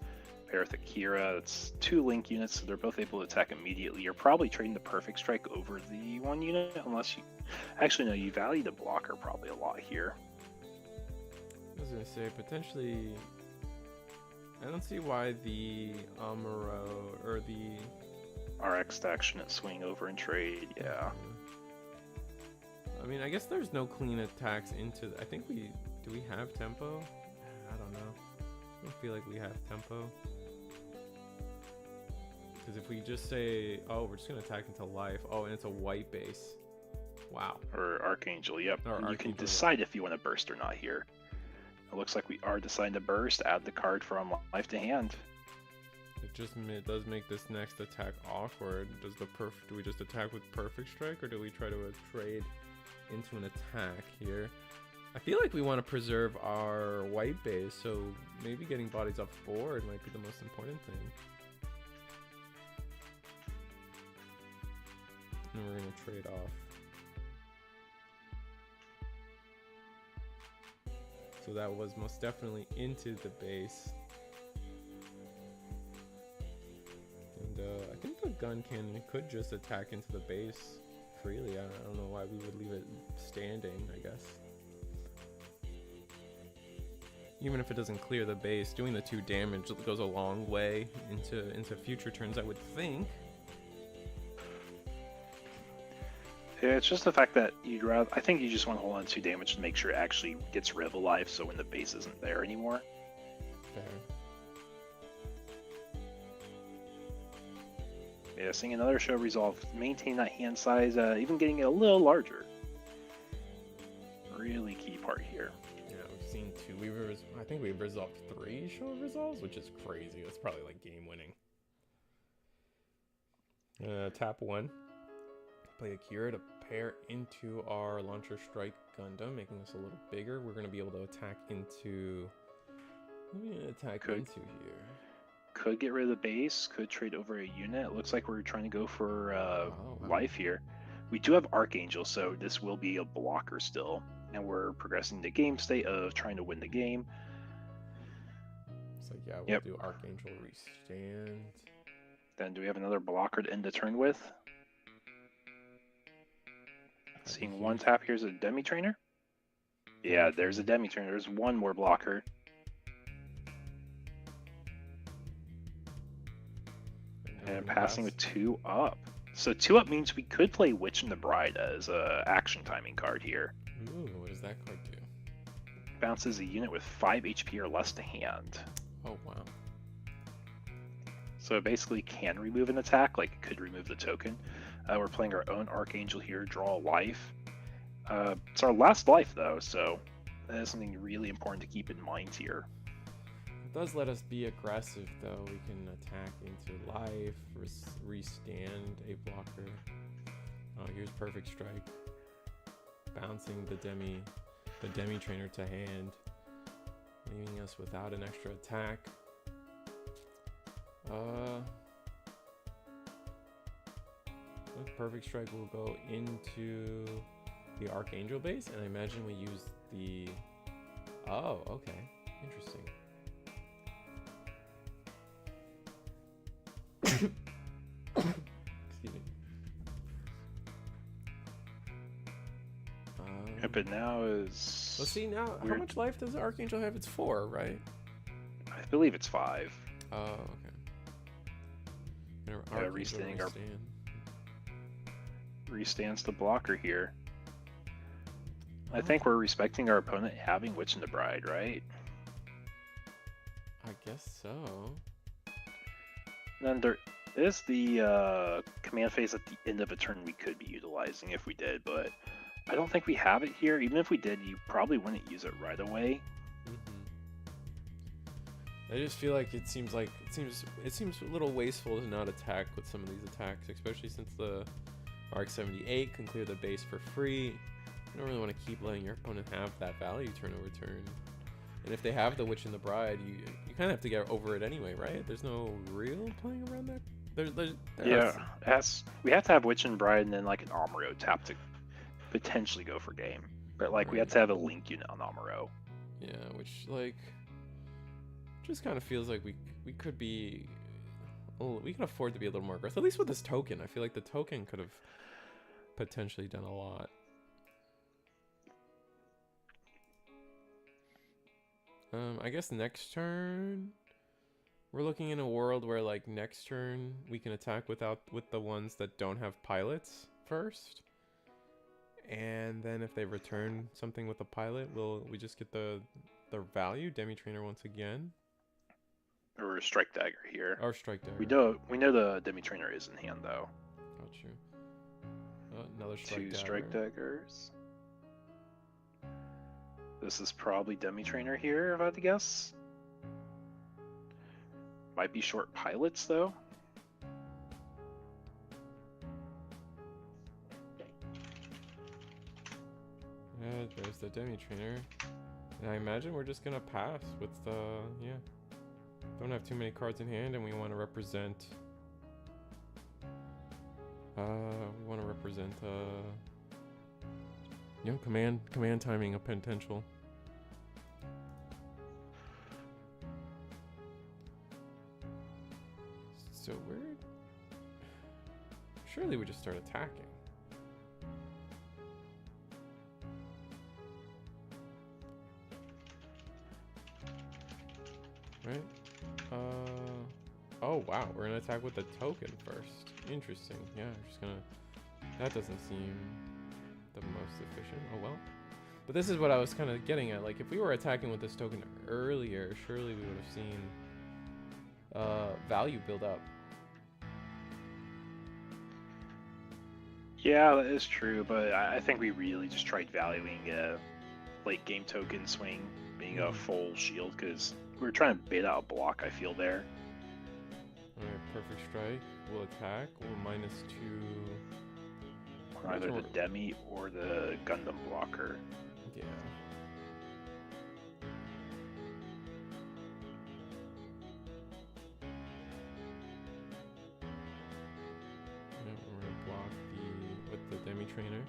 Pair with Akira, it's 2 link units, so they're both able to attack immediately. You're probably trading the Perfect Strike over the 1 unit, unless you... Actually, no, you value the blocker probably a lot here. I was going to say, potentially... I don't see why the Amuro, or the... RX stack shouldn't swing over and trade, yeah. I mean, I guess there's no clean attacks into... I think we... Do we have tempo? I don't know. I don't feel like we have tempo. Because if we just say, oh, we're just going to attack into life. Oh, and it's a white base. Wow. Or Archangel, yep. Or and you can Archangel, decide if you want to burst or not here. It looks like we are deciding to burst. Add the card from life to hand. It does make this next attack awkward. Do we just attack with Perfect Strike, or do we try to trade into an attack here? I feel like we want to preserve our white base, so maybe getting bodies off board might be the most important thing. And we're going to trade off. So that was most definitely into the base. And I think the gun cannon could just attack into the base freely. I don't know why we would leave it standing, I guess. Even if it doesn't clear the base, doing the 2 damage goes a long way into future turns, I would think. Yeah, it's just the fact that I think you just want to hold on to 2 damage to make sure it actually gets rid of a life, so when the base isn't there anymore. Fair. Yeah, seeing another show resolve, maintain that hand size, even getting it a little larger. Really key part here. Yeah, we've seen 2. I think we've resolved 3 show resolves, which is crazy. That's probably like game winning. Tap 1. Play Akira to pair into our Launcher Strike Gundam, making us a little bigger. We're going to be able to attack into... What are we going to attack into here? Could get rid of the base, could trade over a unit. It looks like we're trying to go for wow. life here. We do have Archangel, so this will be a blocker still. And we're progressing the game state of trying to win the game. So yeah, we'll do Archangel restand. Then do we have another blocker to end the turn with? Seeing 1 tap, here's a Demi Trainer. Yeah, there's a Demi Trainer. There's 1 more blocker. And passing with 2 up. So 2 up means we could play Witch and the Bride as a action timing card here. Ooh, what does that card do? Bounces a unit with 5 HP or less to hand. Oh, wow. So it basically can remove an attack, like it could remove the token. We're playing our own Archangel here, draw a life. It's our last life though, so that is something really important to keep in mind here. It does let us be aggressive though. We can attack into life, restand a blocker. Oh, here's Perfect Strike. Bouncing the Demi Trainer to hand, leaving us without an extra attack. Perfect Strike will go into the Archangel base, and I imagine we use the... Oh, okay. Interesting. Excuse me. Yeah, but now is... Let's see now. How much life does the Archangel have? It's 4, right? I believe it's 5. Oh, okay. Restands the blocker here. I think we're respecting our opponent having Witch and the Bride, right? I guess so. And then there is the command phase at the end of a turn we could be utilizing if we did, but I don't think we have it here. Even if we did, you probably wouldn't use it right away. I just feel like it seems a little wasteful to not attack with some of these attacks, especially since the RX-78 can clear the base for free. You don't really want to keep letting your opponent have that value turn over turn. And if they have the Witch and the Bride, you kind of have to get over it anyway, right? There's no real playing around that. We have to have Witch and Bride and then like an Amuro tap to potentially go for game. But like we have to have a Link unit on Amuro. Yeah, which like just kind of feels like we could be. Oh, we can afford to be a little more aggressive. At least with this token, I feel like the token could have potentially done a lot. I guess next turn we're looking in a world where like next turn we can attack with the ones that don't have pilots first, and then if they return something with a pilot, we just get the value Demi Trainer once again. Or a Strike Dagger here. Or Strike Dagger. We know the Demi Trainer is in hand though. Oh, true. Another Strike Dagger. 2 Strike Daggers. This is probably Demi Trainer here, if I had to guess. Might be short pilots though. Yeah, there's the Demi Trainer. And I imagine we're just gonna pass with the don't have too many cards in hand, and we want to represent. Command timing a potential. So surely we just start attacking. Right? Oh wow, we're gonna attack with the token first. Interesting. Yeah, we're just gonna. That doesn't seem the most efficient. Oh well. But this is what I was kind of getting at. Like, if we were attacking with this token earlier, surely we would have seen value build up. Yeah, that is true, but I think we really just tried valuing a late game token swing being a full shield because we were trying to bait out a block, I feel there. Alright, Perfect Strike. We'll attack. We'll -2. Either the Demi or the Gundam blocker. Yeah. Yeah, we're gonna block with the Demi Trainer.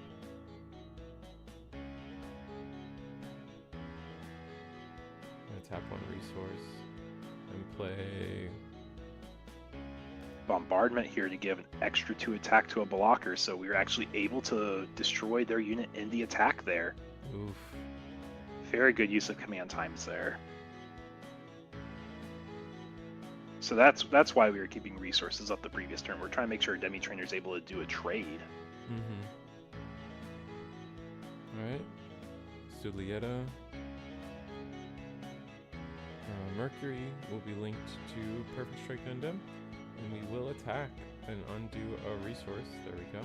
I'm gonna tap 1 resource and play Bombardment here to give an extra 2 attack to a blocker, so we were actually able to destroy their unit in the attack there. Oof. Very good use of command times there. So that's why we were keeping resources up the previous turn. We're trying to make sure Demi Trainer is able to do a trade. Alright. Sulieta. Mercury will be linked to Perfect Strike Gundam. And we will attack and undo a resource. There we go.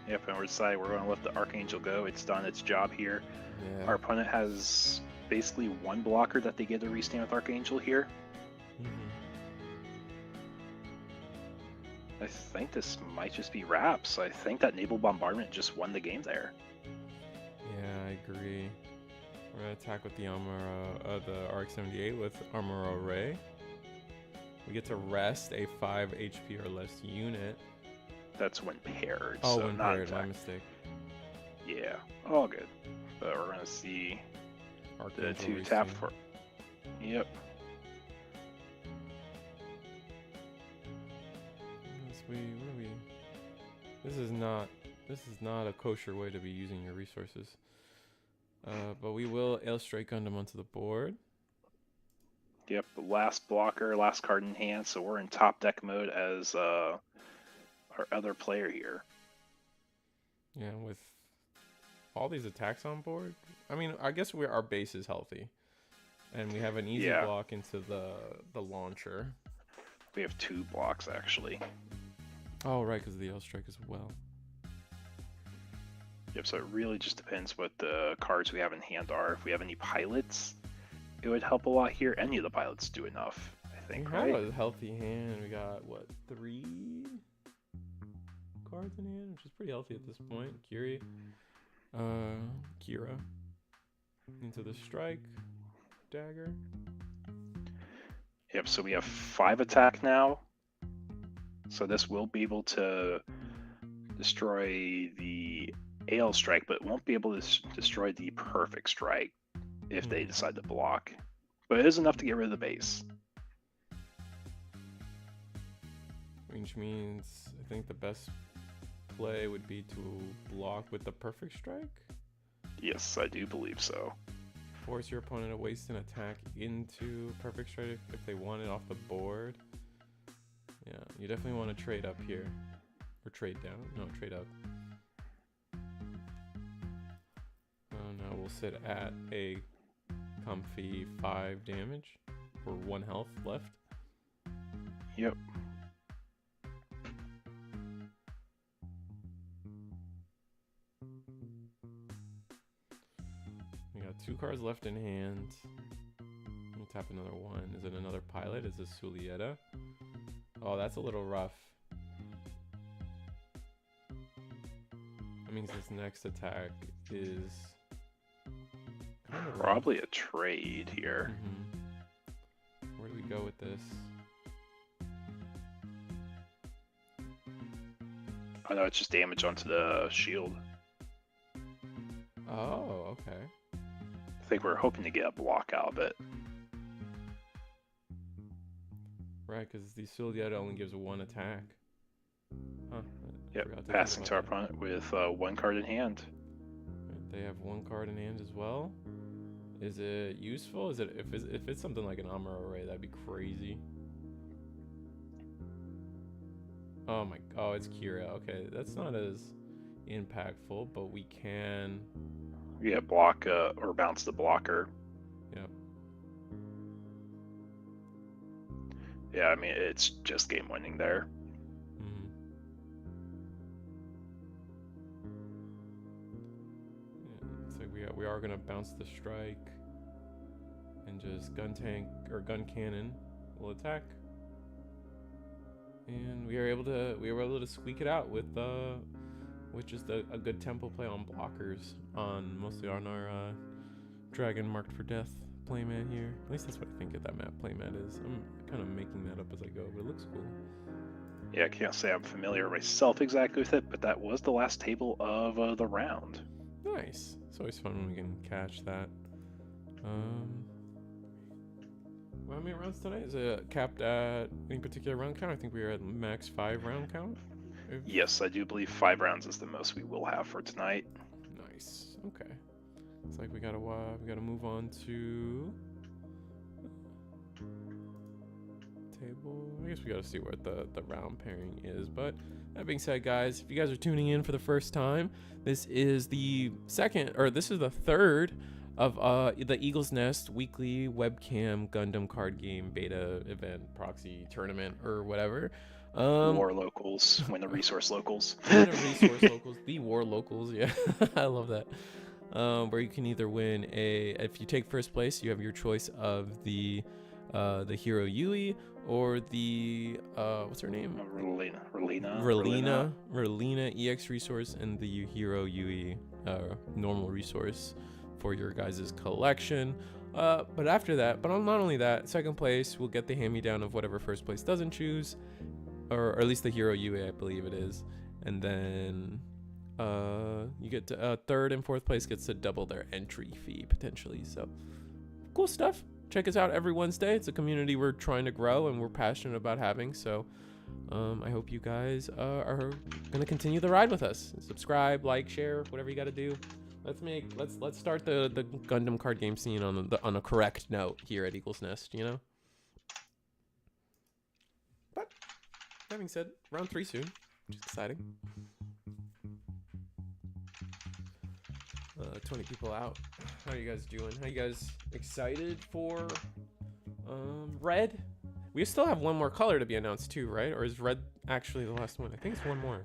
Yep, and we're deciding we're going to let the Archangel go. It's done its job here. Yeah. Our opponent has basically 1 blocker that they get to restand with Archangel here. I think this might just be wraps. I think that Naval Bombardment just won the game there. Yeah, I agree. We're gonna attack with the the RX-78 with Armor Ray. We get to rest a 5 HP or less unit. That's when paired. Oh, so when not paired, my mistake. Yeah, all good. But we're gonna see the 2 tap for. Yep. This is not a kosher way to be using your resources. But we will illustrate Gundam onto the board. Yep, the last blocker, last card in hand, so we're in top deck mode as our other player here. Yeah, with all these attacks on board, I mean, I guess our base is healthy. And we have an easy block into the launcher. We have 2 blocks, actually. Oh, right, because of the L strike as well. Yep, so it really just depends what the cards we have in hand are. If we have any pilots, it would help a lot here. Any of the pilots do enough, I think, We right? have a healthy hand. We got, what, 3 cards in hand, which is pretty healthy at this point. Kira. Into the strike. Dagger. Yep, so we have 5 attack now. So this will be able to destroy the AL strike, but it won't be able to destroy the perfect strike if they decide to block. But it is enough to get rid of the base. Which means I think the best play would be to block with the perfect strike. Yes, I do believe so. Force your opponent to waste an attack into perfect strike if they want it off the board. Yeah, you definitely want to trade up here. Or trade down. No, trade up. Now we'll sit at a comfy 5 damage. Or 1 health left. Yep. We got 2 cards left in hand. Let me tap another one. Is it another pilot? Is it Sulieta? Oh, that's a little rough. That means this next attack is kind of Probably a trade here. Where do we go with this? Oh no, it's just damage onto the shield. Oh, okay. I think we're hoping to get a block out of it. Right, because the Sulieta only gives 1 attack. Huh. Yep, passing to our opponent with 1 card in hand. They have 1 card in hand as well. Is it useful? Is it if it's something like an Amuro Array, that'd be crazy. Oh my, oh, it's Kira. Okay, that's not as impactful, but we can. Yeah, block or bounce the blocker. Yep. Yeah, I mean it's just game winning there. Looks like we are gonna bounce the strike, and just gun cannon will attack. And we were able to squeak it out with just a good tempo play on blockers, mostly on our dragon marked for death playmat here. At least that's what I think that map playmat is. I'm kind of making that up as I go, but it looks cool. Yeah, I can't say I'm familiar myself exactly with it, but that was the last table of the round. Nice. It's always fun when we can catch that. How many rounds tonight? Is it capped at any particular round count? I think we are at max 5 round count. Yes, I do believe 5 rounds is the most we will have for tonight. Nice. Okay. It's like we gotta move on to table. I guess we gotta see what the round pairing is. But that being said, guys, if you guys are tuning in for the first time, this is the third of the Eagle's Nest weekly webcam Gundam card game beta event, proxy tournament, or whatever. War locals, win the resource locals. Win the resource locals, the war locals, yeah. I love that. Where you can either win if you take first place, you have your choice of the Heero Yuuy or the what's her name? Relena EX Resource, and the Heero Yuuy normal resource for your guys' collection. But not only that, second place will get the hand-me-down of whatever first place doesn't choose, or at least the Heero Yuuy, I believe it is. And then you get to third and fourth place gets to double their entry fee potentially. So cool stuff. Check us out every Wednesday. It's a community we're trying to grow and we're passionate about having. So I hope you guys are gonna continue the ride with us. Subscribe, like, share, whatever you got to do. Let's start the Gundam card game scene on a correct note here at Eagle's Nest, you know. But that being said, round 3 soon, which is exciting. 20 people out. How are you guys doing? How you guys excited for red? We still have one more color to be announced too, right? Or is red actually the last one? I think it's one more.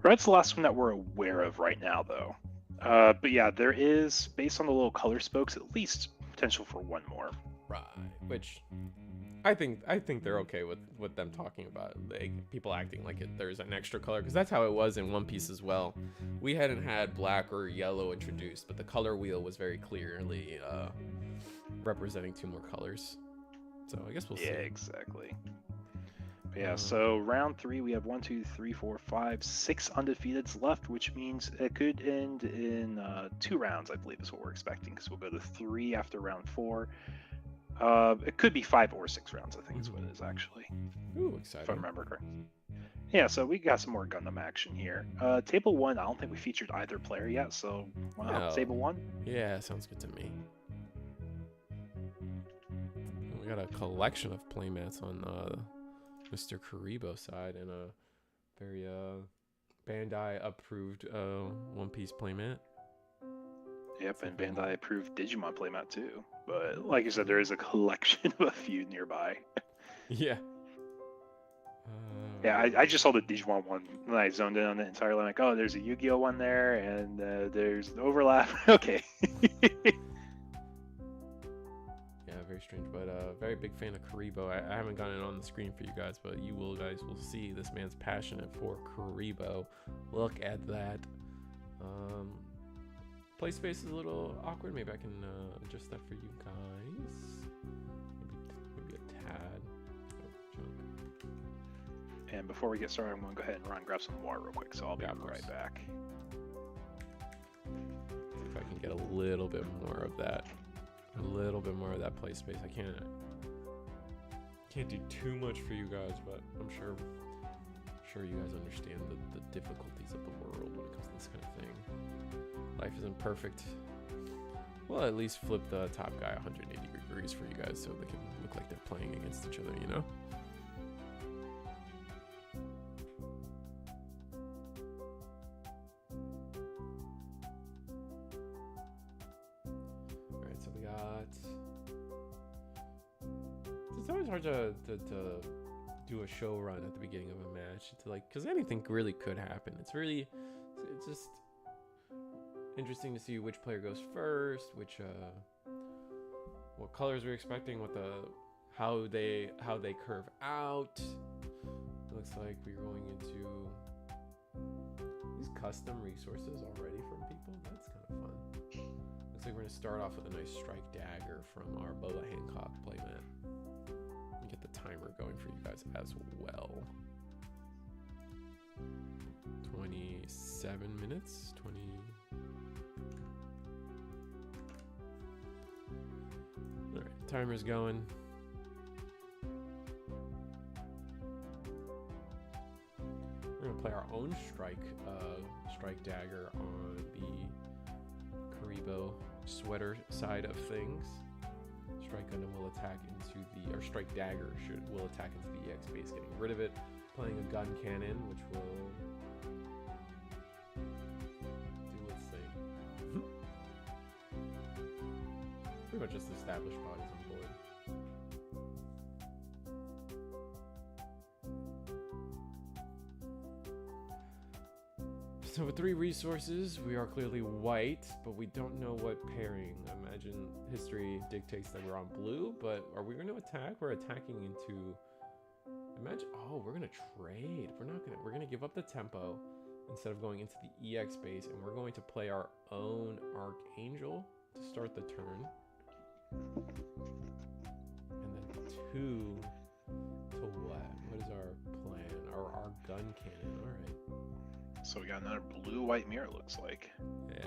Red's the last one that we're aware of right now, though. But yeah, there is, based on the little color spokes, at least potential for one more. Right. Which I think they're okay with them talking about like people acting like there's an extra color, because that's how it was in One Piece as well. We hadn't had black or yellow introduced, but the color wheel was very clearly representing 2 more colors. So I guess we'll see. Yeah, exactly. But yeah, so round 3, we have 1, 2, 3, 4, 5, 6 undefeateds left, which means it could end in 2 rounds, I believe is what we're expecting, because we'll go to 3 after round 4. It could be 5 or 6 rounds, I think is what it is actually. Ooh, exciting. If I remember correctly. Yeah, so we got some more Gundam action here. Table 1, I don't think we featured either player yet, so table 1? Yeah, sounds good to me. We got a collection of playmats on Mr. Kuribo side, and a very Bandai approved One Piece playmat. Yep, and Bandai approved Digimon playmat too. But like you said, there is a collection of a few nearby. Yeah. Yeah, I just saw the Digimon one and I zoned in on it entirely. I'm like, oh, there's a Yu-Gi-Oh one there, and there's an overlap. Okay. Yeah, very strange, but very big fan of Kuribo. I haven't gotten it on the screen for you guys, but you guys will see this man's passionate for Kuribo. Look at that. Play space is a little awkward. Maybe I can adjust that for you guys. Maybe a tad. Oh, junk. And before we get started, I'm going to go ahead and run grab some water real quick, so I'll be right back. See if I can get a little bit more of that. A little bit more of that play space. I can't do too much for you guys, but I'm sure you guys understand the difficulties of the world when it comes to this kind of thing. Life isn't perfect. Well, at least flip the top guy 180 degrees for you guys so they can look like they're playing against each other, you know? Alright, so we got... It's always hard to do a show run at the beginning of a match. It's like, because anything really could happen. It's just interesting to see which player goes first, what colors we're expecting, how they curve out. It looks like we're going into these custom resources already from people. That's kind of fun. Looks like we're gonna start off with a nice strike dagger from our Boba Hancock playmat. Get the timer going for you guys as well. 27 minutes, 20. All right, timer's going. We're gonna play our own strike dagger on the Kuribo sweater side of things. Strike Gundam will attack into or Strike Dagger will attack into the EX base, getting rid of it, playing a gun cannon, which will do its thing. Pretty much just established bodies on board. So with 3 resources, we are clearly white, but we don't know what pairing. I imagine history dictates that we're on blue, but are we going to attack? We're attacking into... Imagine... Oh, we're going to trade. We're going to give up the tempo instead of going into the EX base, and we're going to play our own Archangel to start the turn. And then 2 to what? What is our plan? Our gun cannon. All right. So we got another blue-white mirror, looks like. Yeah.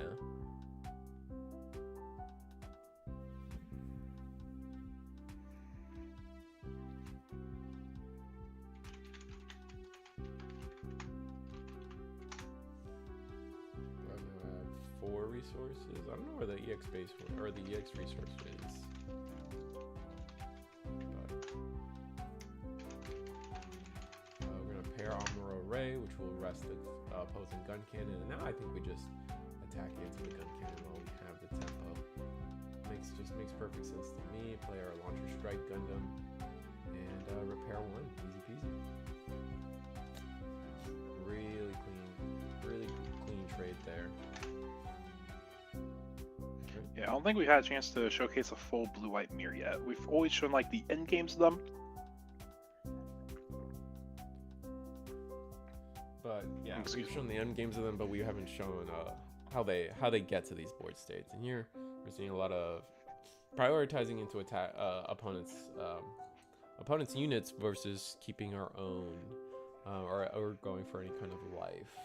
I have 4 resources. I don't know where the EX base or the EX resource is. We're gonna pair Amuro Ray, which will rest the opposing gun cannon, and now I think we just attack into the gun cannon while we have the tempo. Just makes perfect sense to me. Play our launcher strike Gundam and repair 1. Easy peasy. Really clean trade there. Yeah, I don't think we've had a chance to showcase a full blue-white mirror yet. We've always shown like the end games of them. But yeah, we've shown the end games of them, but we haven't shown how they get to these board states. And here we're seeing a lot of prioritizing into attack opponents' units versus keeping our own, or going for any kind of life.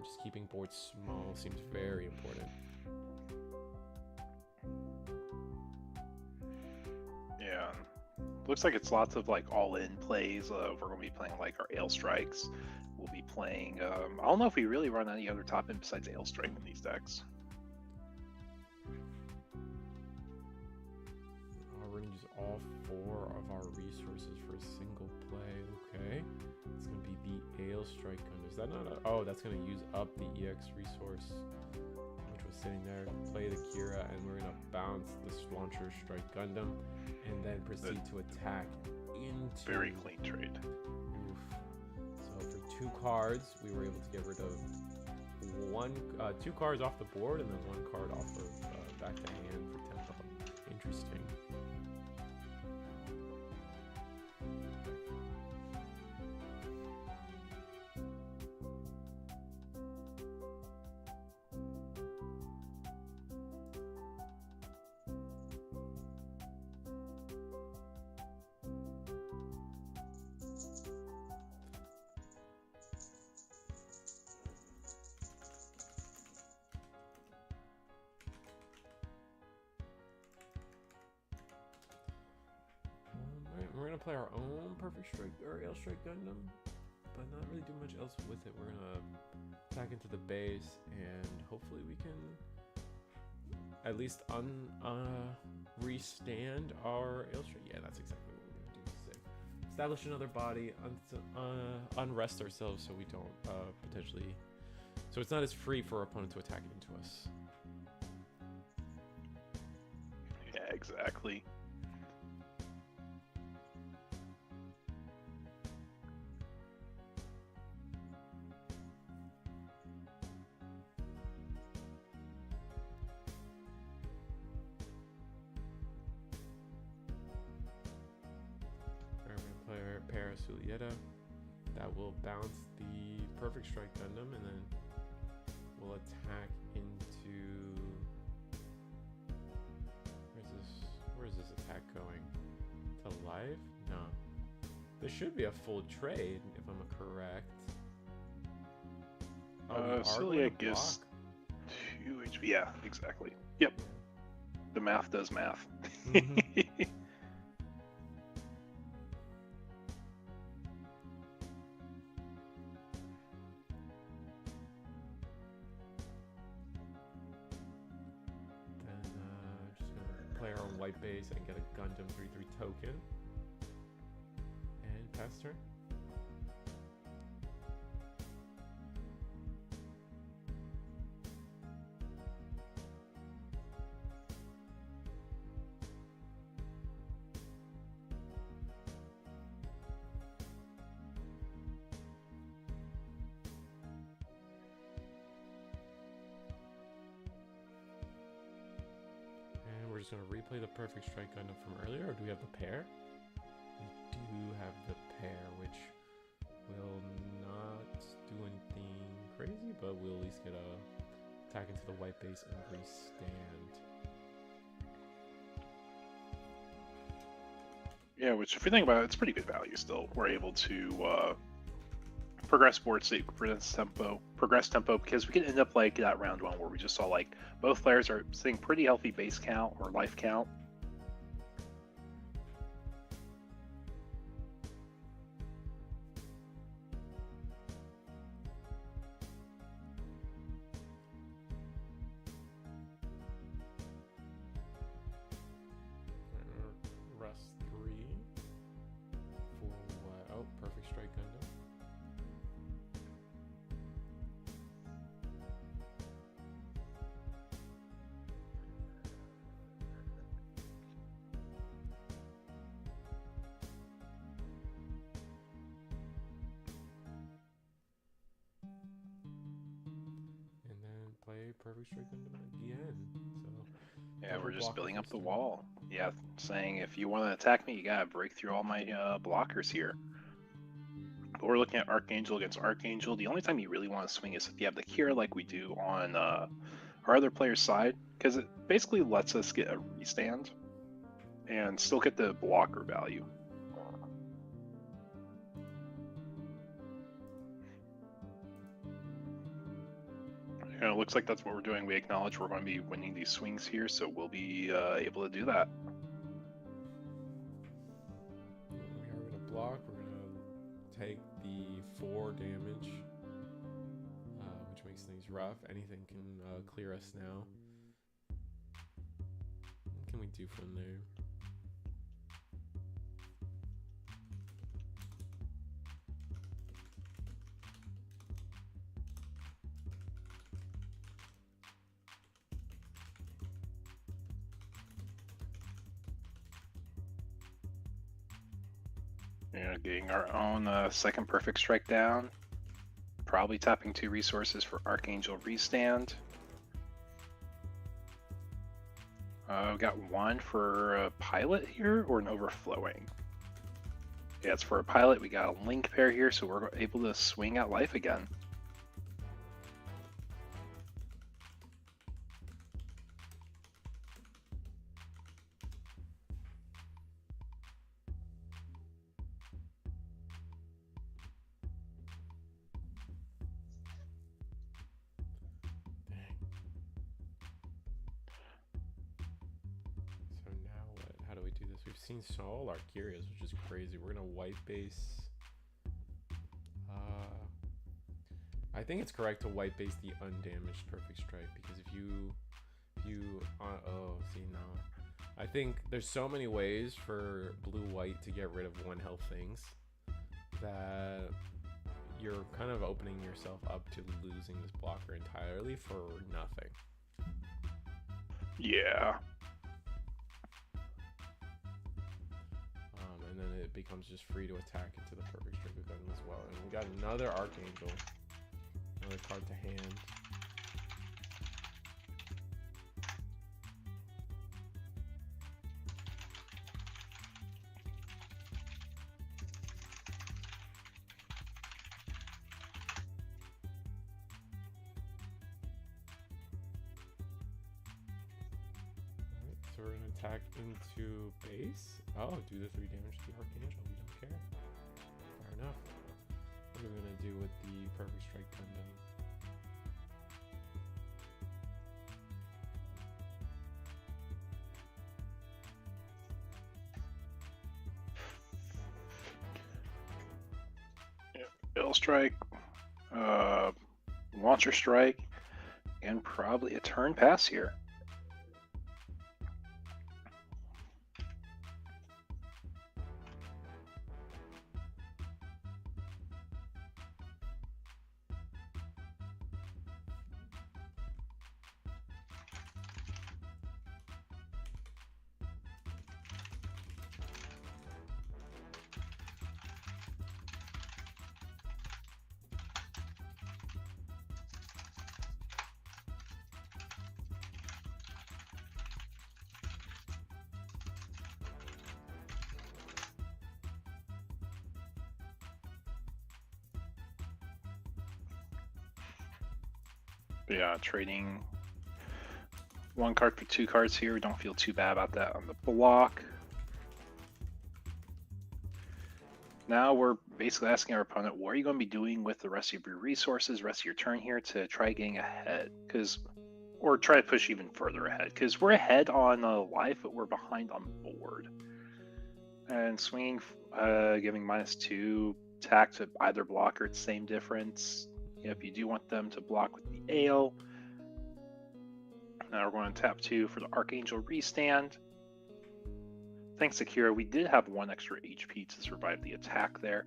Just keeping boards small seems very important. Yeah, looks like it's lots of like all-in plays. We're going to be playing like our Ale Strikes. We'll be playing. I don't know if we really run any other top end besides Ale Strike in these decks. We're gonna use all 4 of our resources for a single play. Okay, it's gonna be the Ale Strike gun. Is that not a? Oh, that's gonna use up the EX resource, which was sitting there. Play the Kira, and we're gonna bounce the Launcher Strike Gundam, and then proceed to attack into. Very clean trade. Oof. So for 2 cards, we were able to get rid of 2 cards off the board, and then 1 card off of back to hand for tempo. Interesting. We're gonna play our own Perfect Strike or Ale Strike Gundam, but not really do much else with it. We're gonna attack into the base, and hopefully we can at least restand our Ale Strike. Yeah, that's exactly what we're gonna do. Establish another body, unrest ourselves so we don't potentially. So it's not as free for our opponent to attack it into us. Yeah, exactly. That will bounce the Perfect Strike Gundam, and then we'll attack into. Where's this attack going? To life? No. This should be a full trade, if I'm correct. Celiac gives 2 HP. Yeah, exactly. Yep. The math does math. Mm-hmm. White base and get a Gundam 3/3 token and pass turn. We're just going to replay the Perfect Strike Gundam from earlier, or do we have the pair? We do have the pair, which will not do anything crazy, but we'll at least get a attack into the white base and restand. Yeah, which if you think about it, it's pretty good value still. We're able to progress board state, progress tempo, because we can end up like that round 1 where we just saw like both players are seeing pretty healthy base count or life count. Rust 3 for what? Oh, Perfect Strike Gundam. Play Perfect Strike Gundam again. So Yeah, we're just blockers building up the this turn. wall. Yeah, saying if you want to attack me, you gotta break through all my blockers here. But we're looking at Archangel against Archangel. The only time you really want to swing is if you have the Kira like we do on our other player's side, because it basically lets us get a restand and still get the blocker value. And it looks like that's what we're doing. We acknowledge we're going to be winning these swings here, so we'll be able to do that. We are going to block. We're going to take the 4 damage, which makes things rough. Anything can clear us now. What can we do from there? Yeah, getting our own second perfect strike down. Probably tapping 2 resources for Archangel restand. We got 1 for a pilot here, or an overflowing. Yeah, it's for a pilot. We got a link pair here, so we're able to swing at life again. So now what? How do we do this? We've seen all our Kyrias, which is crazy. We're gonna white base. I think it's correct to white base the undamaged perfect strike, because if you see now. I think there's so many ways for blue-white to get rid of 1 health things that you're kind of opening yourself up to losing this blocker entirely for nothing. Yeah. And then it becomes just free to attack into the perfect strike with them as well. And we got another Archangel, another card to hand. So we're going to attack into base. Oh, do the 3 damage to the Archangel. We don't care. Fair enough. What are we going to do with the Perfect Strike Gundam? Bill strike, launcher strike, and probably a turn pass here. But yeah, trading 1 card for 2 cards here. We don't feel too bad about that on the block. Now we're basically asking our opponent, what are you going to be doing with the rest of your resources, rest of your turn here to try getting ahead? Or try to push even further ahead. Because we're ahead on life, but we're behind on board. And swinging, giving -2 attack to either blocker, it's same difference. If you do want them to block with the Ale. Now we're going to tap 2 for the Archangel restand. Thanks to Kira, we did have 1 extra HP to survive the attack there.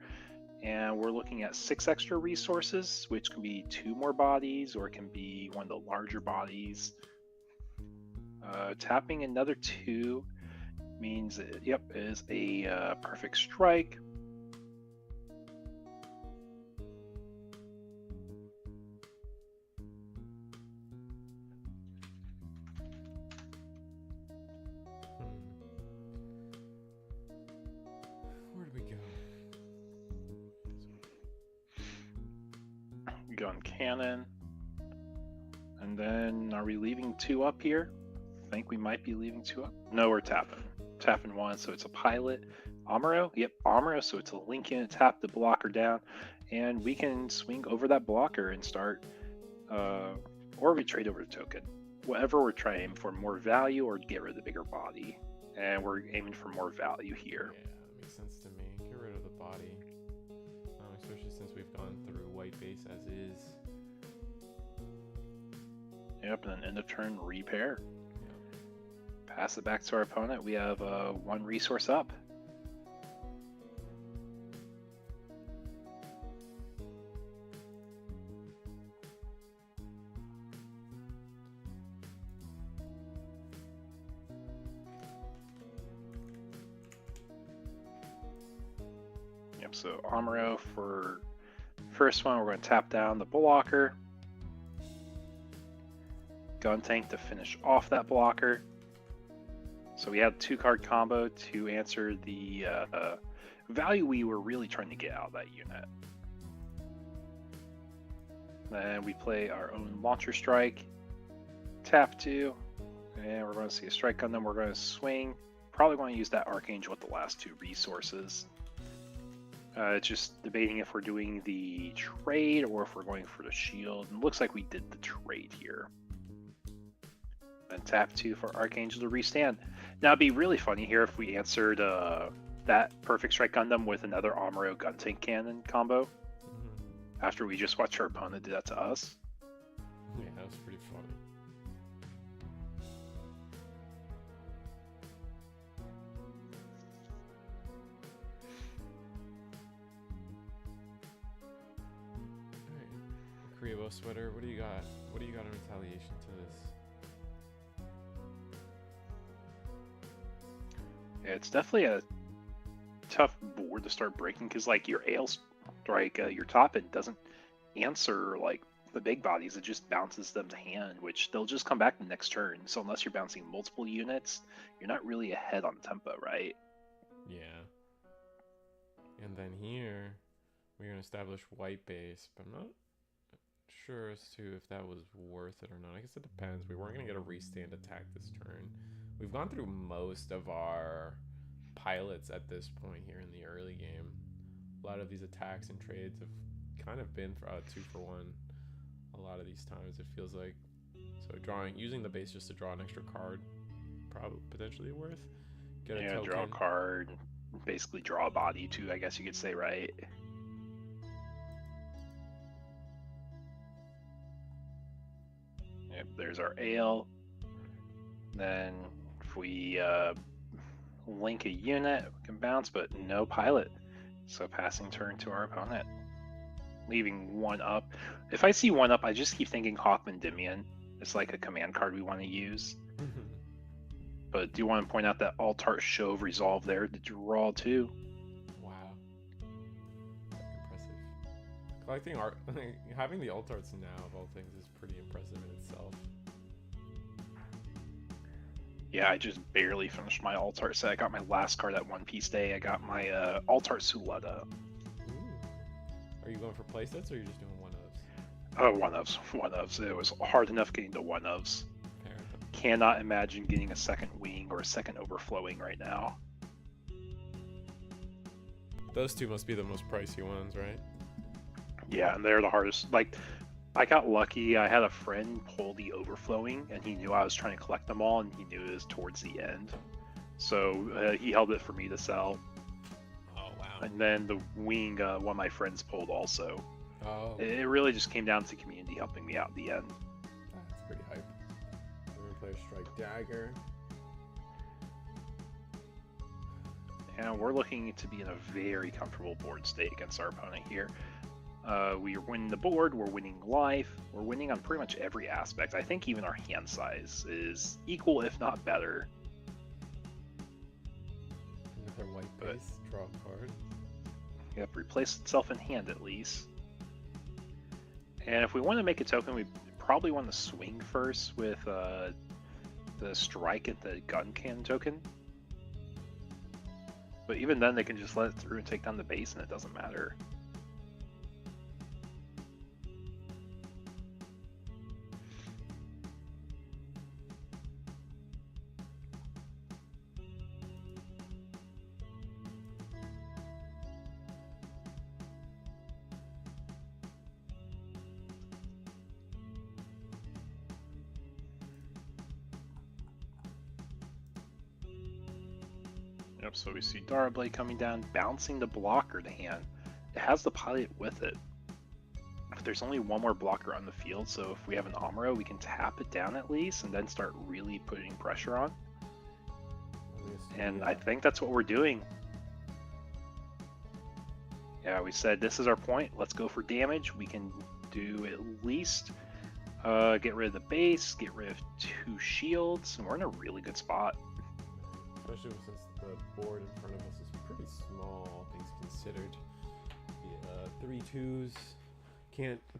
And we're looking at 6 extra resources, which can be 2 more bodies, or it can be 1 of the larger bodies. Tapping another 2 means, yep, is a perfect strike. gun cannon. And then are we leaving 2 up here? I think we might be leaving 2 up. No, we're tapping. Tapping 1, so it's a pilot. Amuro? Yep, Amuro, so it's a link in, tap the blocker down, and we can swing over that blocker and start, or we trade over the token. Whatever we're trying to aim for, more value or get rid of the bigger body. And we're aiming for more value here. Yeah, that makes sense to me. Get rid of the body. Especially since we've gone through white base as is. Yep, and then end of turn, repair. Yep. Pass it back to our opponent. We have 1 resource up. Yep, so Amuro for first one, we're going to tap down the blocker. Gun tank to finish off that blocker. So we had 2-card combo to answer the value we were really trying to get out of that unit. Then we play our own launcher strike, tap 2, and we're going to see a strike Gundam. We're going to swing. Probably going to use that Archangel with the last 2 resources. Just debating if we're doing the trade or if we're going for the shield. And it looks like we did the trade here. And tap 2 for Archangel to restand. Now it'd be really funny here if we answered that Perfect Strike Gundam with another Amuro gun tank cannon combo. After we just watched our opponent do that to us. Yeah, that was pretty funny. Alright. Kribo Sweater, what do you got? What do you got in retaliation to this? Yeah, it's definitely a tough board to start breaking because, like, your AL strike, your top end doesn't answer like the big bodies. It just bounces them to hand, which they'll just come back the next turn. So unless you're bouncing multiple units, you're not really ahead on tempo, right? Yeah. And then here, we're going to establish white base, but I'm not sure as to if that was worth it or not. I guess it depends. We weren't going to get a restand attack this turn. We've gone through most of our pilots at this point here in the early game. A lot of these attacks and trades have kind of been for 2 for 1. A lot of these times it feels like. So using the base just to draw an extra card, probably potentially worth. Get a token. Draw a card, basically draw a body too, I guess you could say, right? Yep, there's our AL. Then if we link a unit, we can bounce, but no pilot. So passing turn to our opponent. Leaving 1 up. If I see 1 up, I just keep thinking Hawkman Dimian. It's like a command card we want to use. But do you want to point out that Alt-Art Shove Resolve there to draw 2? Wow. Impressive. Collecting art, having the Alt-Arts now of all things is pretty impressive in itself. Yeah, I just barely finished my Alt-Art set. I got my last card at One Piece Day. I got my Alt-Art Suletta. Are you going for playsets or are you just doing one-ofs? Oh, one-ofs. It was hard enough getting to one-ofs. Cannot imagine getting a second wing or a second overflowing right now. Those 2 must be the most pricey ones, right? Yeah, and they're the hardest. Like, I got lucky. I had a friend pull the overflowing, and he knew I was trying to collect them all, and he knew it was towards the end. So he held it for me to sell. Oh, wow. And then the wing, one of my friends pulled also. Oh. It really just came down to community helping me out at the end. That's pretty hype. We're going to play Strike Dagger. And we're looking to be in a very comfortable board state against our opponent here. We are winning the board, we're winning life, we're winning on pretty much every aspect. I think even our hand size is equal, if not better. With our white base, draw a card. Yep, replace itself in hand at least. And if we want to make a token, we probably want to swing first with the strike and the gun cannon token. But even then, they can just let it through and take down the base, and it doesn't matter. Yep, so we see Dara Blade coming down, bouncing the blocker to hand. It has the pilot with it. But there's only one more blocker on the field, so if we have an Amuro, we can tap it down at least and then start really putting pressure on. And I think that's what we're doing. Yeah, we said this is our point. Let's go for damage. We can do at least get rid of the base, get rid of 2 shields, and we're in a really good spot. Especially since the board in front of us is pretty small, all things considered. The 3/2s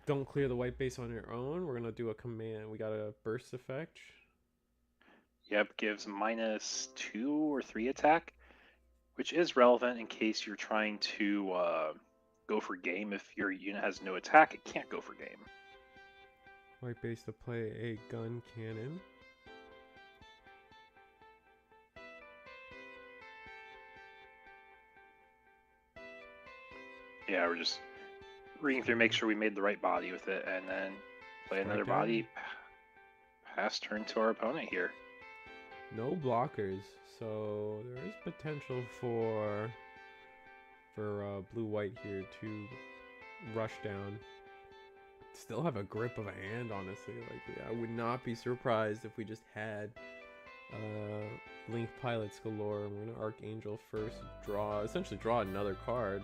don't clear the white base on your own. We're gonna do a command. We got a burst effect. Yep, gives -2 or 3 attack, which is relevant in case you're trying to go for game. If your unit has no attack, it can't go for game. White base to play a gun cannon. Yeah, we're just reading through, make sure we made the right body with it, and then play another body. Pass turn to our opponent here. No blockers, so there is potential for blue-white here to rush down. Still have a grip of a hand, honestly. Like, I would not be surprised if we just had Link pilots galore. We're gonna Archangel first, essentially draw another card.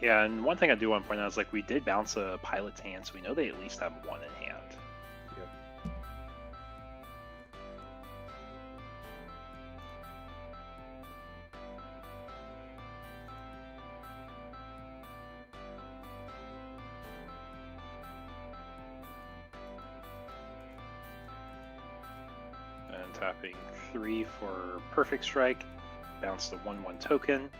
Yeah, and one thing I do want to point out is, like, we did bounce a pilot's hand, so we know they at least have 1 in hand. Yep. And tapping 3 for Perfect Strike, bounce the 1/1 token.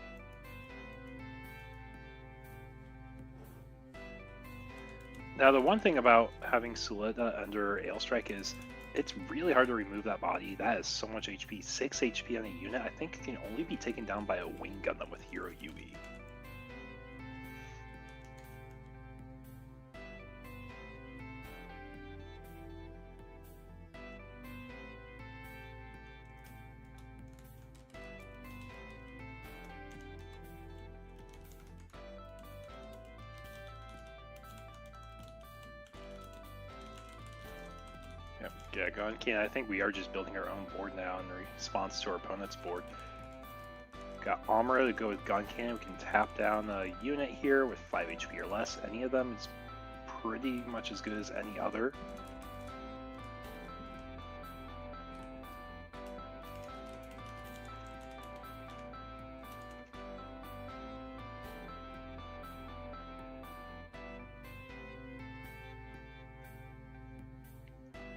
Now, the one thing about having Suleta under Ailstrike is it's really hard to remove that body. That is so much HP. 6 HP on a unit. I think it can only be taken down by a Wing Gundam with Heero Yuuy. Yeah, Gun Cannon, I think we are just building our own board now in response to our opponent's board. Got Amuro to go with Gun Cannon. We can tap down a unit here with 5 HP or less. Any of them is pretty much as good as any other.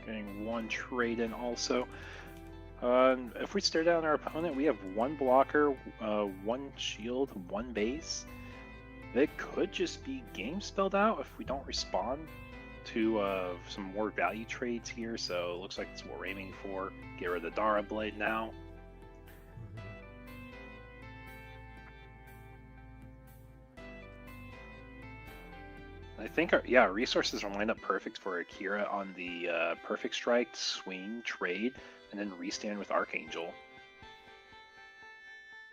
Getting 1 trade in also. If we stare down our opponent, we have 1 blocker, 1 shield, 1 base. It could just be game spelled out if we don't respond to some more value trades here. So it looks like that's what we're aiming for. Get rid of the Dara Blade now. I think our resources are lined up perfect for Akira on the Perfect Strike, swing, trade, and then restand with Archangel.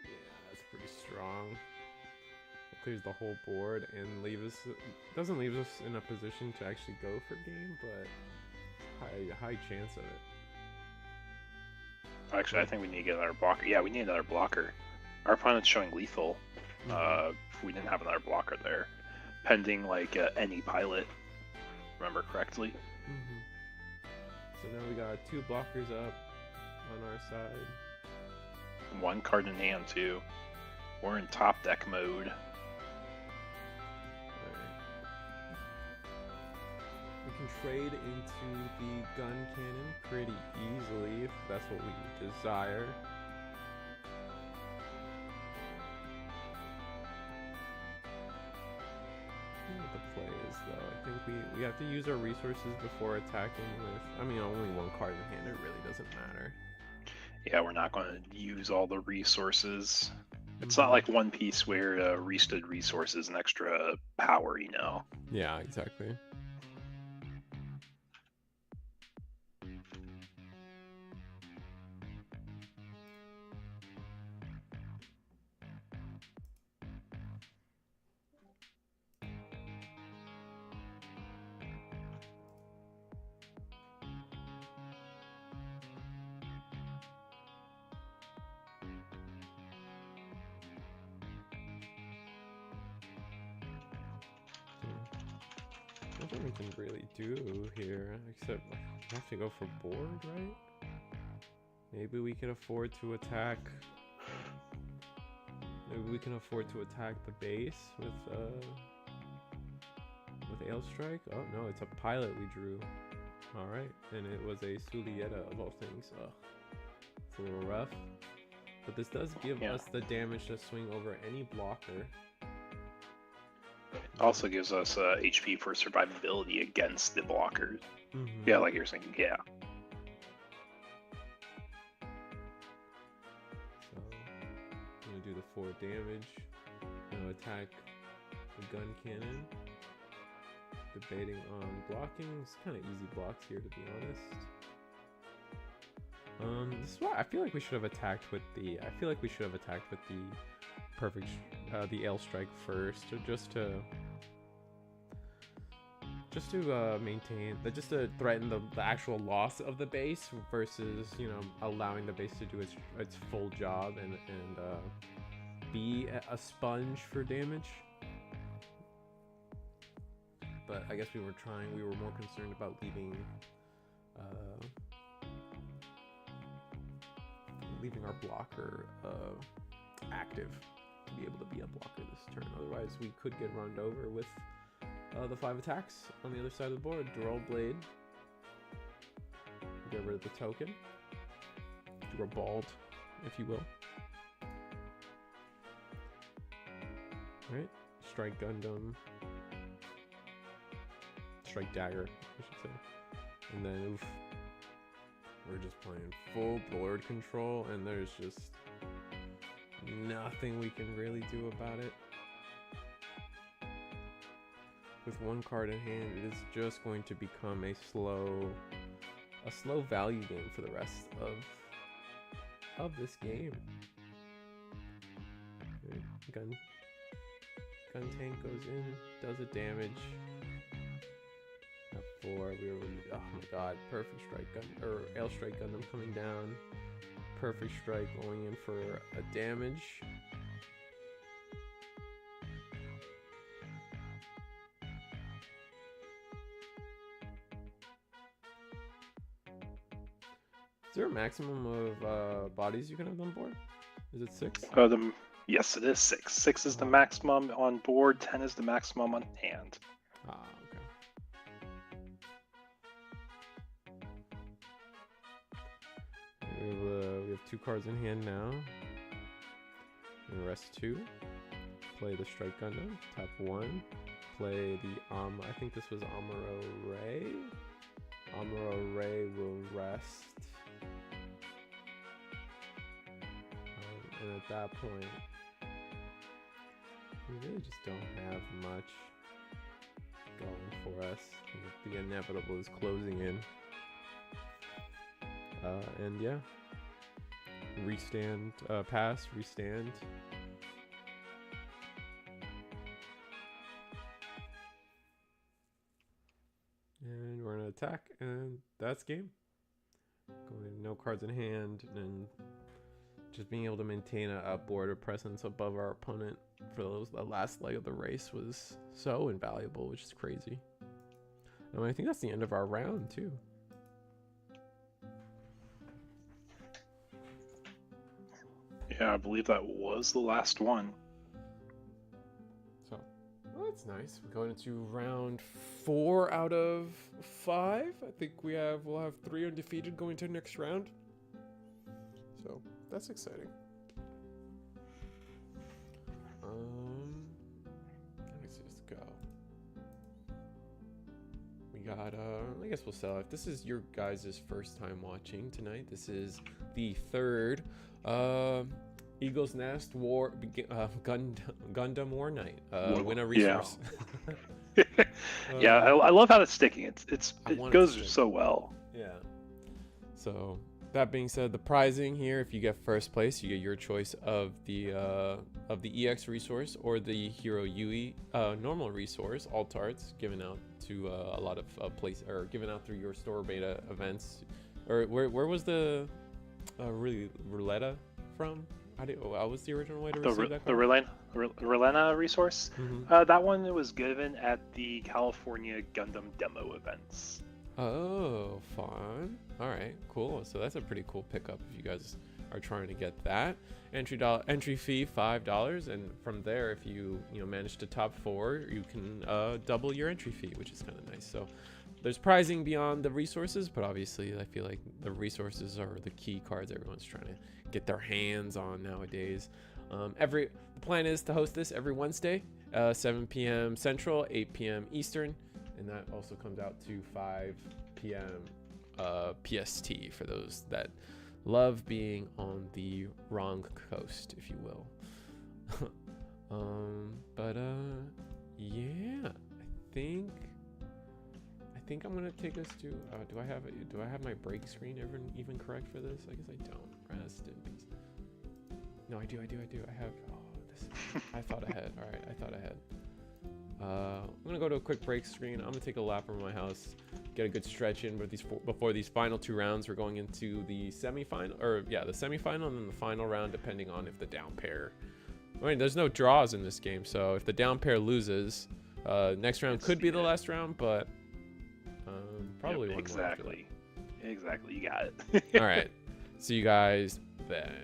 Yeah, that's pretty strong. It clears the whole board and doesn't leave us in a position to actually go for game, but high chance of it. Actually, I think we need to get another blocker. Yeah, we need another blocker. Our opponent's showing lethal. If we didn't have another blocker there. Pending like any pilot, remember correctly. So now we got 2 blockers up on our side. 1 card in hand too. We're in top deck mode. Alright. We can trade into the gun cannon pretty easily if that's what we desire. What the play is though. I think we have to use our resources before attacking with, I mean, only 1 card in hand, it really doesn't matter. Yeah, we're not going to use all the resources. It's not like One Piece where restood resources and extra power, you know. Yeah, exactly. nothing we can really do here except like, we have to go for board, right? Maybe we can afford to attack. Maybe we can afford to attack the base with Ailstrike. Oh no, it's a pilot we drew. All right, and it was a Sulieta of all things. Ugh. It's a little rough, but this does give us the damage to swing over any blocker. It also gives us HP for survivability against the blockers. Yeah, like you're saying, yeah. So, I'm gonna do the 4 damage. Now attack the gun cannon. Debating on blocking. It's kind of easy blocks here, to be honest. This is why I feel like we should have attacked with the. I feel like we should have attacked with the perfect, the Ailstrike first, just to maintain, just to threaten the actual loss of the base versus, you know, allowing the base to do its full job and be a sponge for damage. But I guess we were more concerned about leaving our blocker active to be able to be a blocker this turn. Otherwise, we could get runned over with the 5 attacks on the other side of the board. Dual Blade. Get rid of the token. Do a bald, if you will. Alright. Strike Gundam. Strike Dagger, I should say. And then, oof. We're just playing full board control, and there's just nothing we can really do about it. With 1 card in hand, it is just going to become a slow value game for the rest of this game. Okay. Gun tank goes in, does a damage. At 4, we were really, oh my god, perfect strike gun or Ailstrike Gundam coming down. Perfect strike going in for a damage. Is there a maximum of bodies you can have on board? Is it 6? Yes, it is 6. 6 is the maximum on board. 10 is the maximum on hand. Ah, okay. We have 2 cards in hand now. And rest 2. Play the Strike Gundam. Tap 1. Play the I think this was Amuro Ray. Amuro Ray will rest. And at that point, we really just don't have much going for us. The inevitable is closing in. And yeah, restand, pass, restand. And we're gonna attack, and that's game. Going no cards in hand, and just being able to maintain a border presence above our opponent for the last leg of the race was so invaluable, which is crazy. And I think that's the end of our round too. Yeah, I believe that was the last one. So, well, that's nice. We're going into round 4 out of 5. I think we'll have 3 undefeated going to the next round. So that's exciting. Let me just go. We got I guess we'll sell. If this is your guys' first time watching tonight, this is the 3rd Eagle's Nest War Gundam War Night. Win a resource. Yeah, yeah, I love how it's sticking. It goes so well. Yeah. So that being said, the prizing here, if you get first place, you get your choice of the EX resource or the Heero Yuuy normal resource, alt arts, given out to a lot of or given out through your store beta events. Or where was the Relena from? What was the original way to receive that card? Relena Resource. Mm-hmm. That one was given at the California Gundam demo events. Oh, fun. All right, cool. So that's a pretty cool pickup if you guys are trying to get that. Entry fee $5, and from there, if you manage to top 4, you can double your entry fee, which is kind of nice. So there's prizing beyond the resources, but obviously I feel like the resources are the key cards everyone's trying to get their hands on nowadays. The plan is to host this every Wednesday, 7 p.m. Central, 8 p.m. Eastern, and that also comes out to 5 p.m. PST for those that love being on the wrong coast, if you will. Yeah, I think I'm gonna take us to. Do I have my break screen even correct for this? I guess I don't. Rest in peace. No, I do. I have. Oh, this. I thought ahead. All right, I thought ahead. I'm gonna go to a quick break screen. I'm gonna take a lap around my house, get a good stretch in. But before these final 2 rounds, we're going into the semifinal, the semifinal and then the final round, depending on if the down pair. I mean, there's no draws in this game, so if the down pair loses, next round could be the last round, but probably one more after that. Exactly. You got it. All right. See you guys then.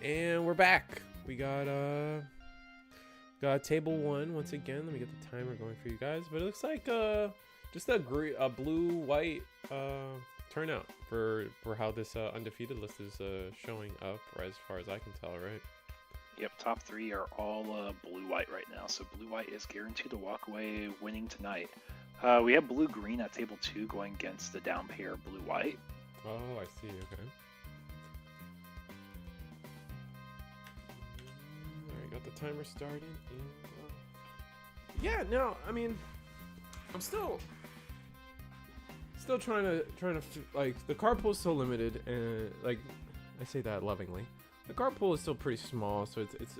And we're back. We got table 1 once again. Let me get the timer going for you guys. But it looks like just a blue-white turnout for how this undefeated list is showing up, as far as I can tell, right? Yep, top 3 are all blue-white right now, so blue-white is guaranteed to walk away winning tonight. We have blue-green at table 2 going against the down pair blue-white. Oh, I see. Okay. Alright, got the timer started. Yeah, no, I mean, I'm still trying to like, the card pool is so limited, and like, I say that lovingly. The card pool is still pretty small, so it's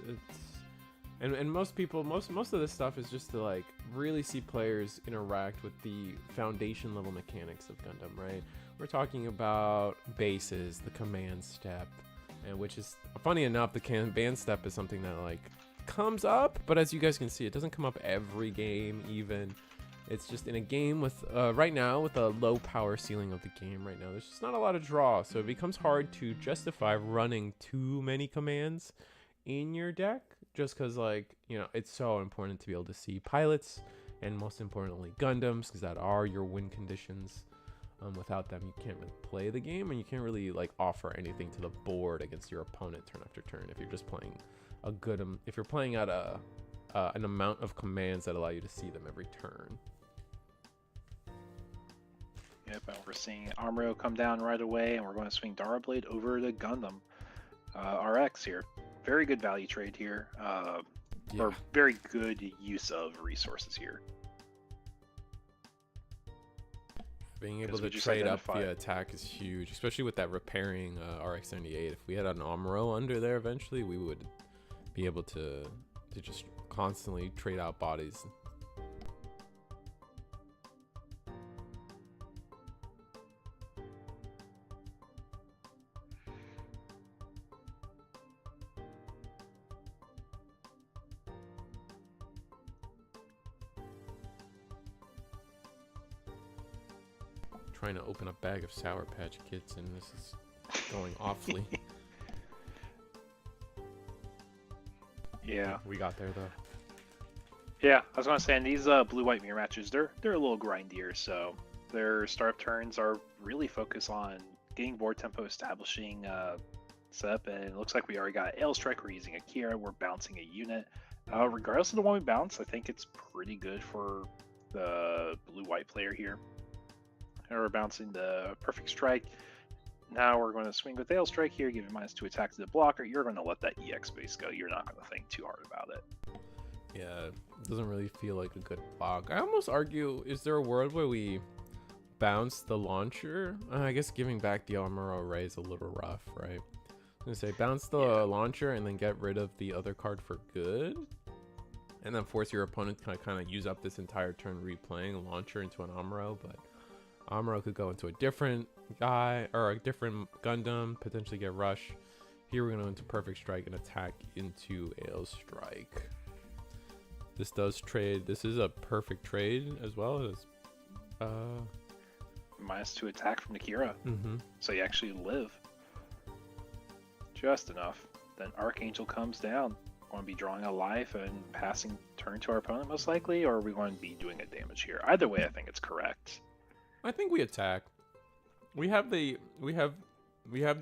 and most people, most of this stuff is just to like really see players interact with the foundation level mechanics of Gundam, right? We're talking about bases, the command step, and which is funny enough, the command step is something that like comes up, but as you guys can see, it doesn't come up every game. Even it's just in a game with right now, with a low power ceiling of the game right now, there's just not a lot of draw, so it becomes hard to justify running too many commands in your deck, just because, like, you know, it's so important to be able to see pilots and most importantly Gundams, because that are your win conditions. Without them, you can't really play the game, and you can't really like offer anything to the board against your opponent turn after turn. If you're just playing a good, if you're playing at an amount of commands that allow you to see them every turn. Yep, and we're seeing Armro come down right away, and we're going to swing Dara Blade over to Gundam RX here. Very good value trade here, or very good use of resources here. Being able to trade up the attack is huge, especially with that repairing RX-78. If we had an Amuro under there eventually, we would be able to just constantly trade out bodies. Trying to open a bag of Sour Patch Kids, and this is going awfully. Yeah, we got there though. Yeah, I was gonna say, in these blue-white mirror matches, they're a little grindier, so their startup turns are really focused on getting board tempo, establishing setup, and it looks like we already got Ale Strike. We're using Akira. We're bouncing a unit. Regardless of the one we bounce, I think it's pretty good for the blue-white player here. We're bouncing the Perfect Strike. Now we're going to swing with Ale Strike here, give it -2 attack to the blocker. You're going to let that EX base go. You're not going to think too hard about it. Yeah, it doesn't really feel like a good block. I almost argue, is there a world where we bounce the launcher? I guess giving back the armor array is a little rough, right? I'm going to say bounce the launcher and then get rid of the other card for good. And then force your opponent to kind of use up this entire turn replaying a launcher into an Amuro, but Amuro could go into a different guy or a different Gundam, potentially get rush. Here we're going to go into Perfect Strike and attack into Ale Strike. This does trade. This is a perfect trade as well as -2 attack from Akira. So you actually live just enough. Then Archangel comes down. We're going to be drawing a life and passing turn to our opponent most likely, or are we going to be doing a damage here? Either way, I think it's correct. I think we attack. We have the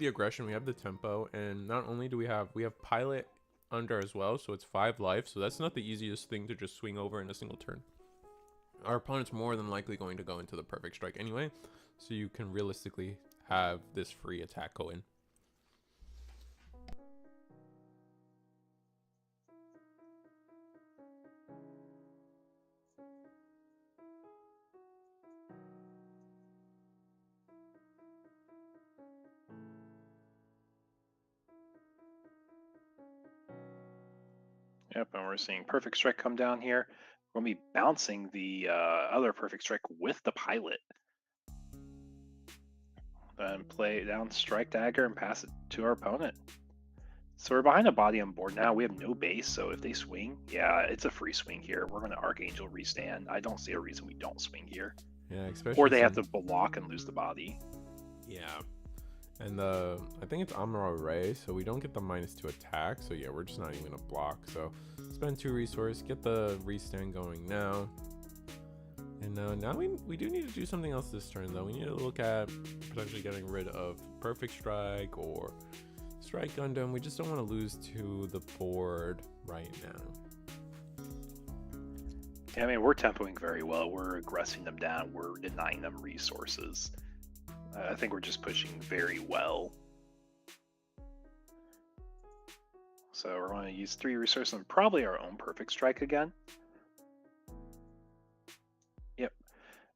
aggression, we have the tempo, and not only do we have pilot under as well, so it's 5 life, so that's not the easiest thing to just swing over in a single turn. Our opponent's more than likely going to go into the Perfect Strike anyway, so you can realistically have this free attack go in. Yep, and we're seeing Perfect Strike come down here. We're going to be bouncing the other Perfect Strike with the pilot. Then play down Strike Dagger and pass it to our opponent. So we're behind a body on board now. We have no base, so if they swing, yeah, it's a free swing here. We're going to Archangel restand. I don't see a reason we don't swing here. Yeah, especially. Or they have to block and lose the body. Yeah. And I think it's Amuro Ray, so we don't get the -2 attack. So yeah, we're just not even gonna block. So spend 2 resource, get the restand going now. And now we do need to do something else this turn though. We need to look at potentially getting rid of Perfect Strike or Strike Gundam. We just don't want to lose to the board right now. Yeah, I mean, we're tempoing very well. We're aggressing them down. We're denying them resources. I think we're just pushing very well. So we're going to use 3 resources and probably our own Perfect Strike again. Yep.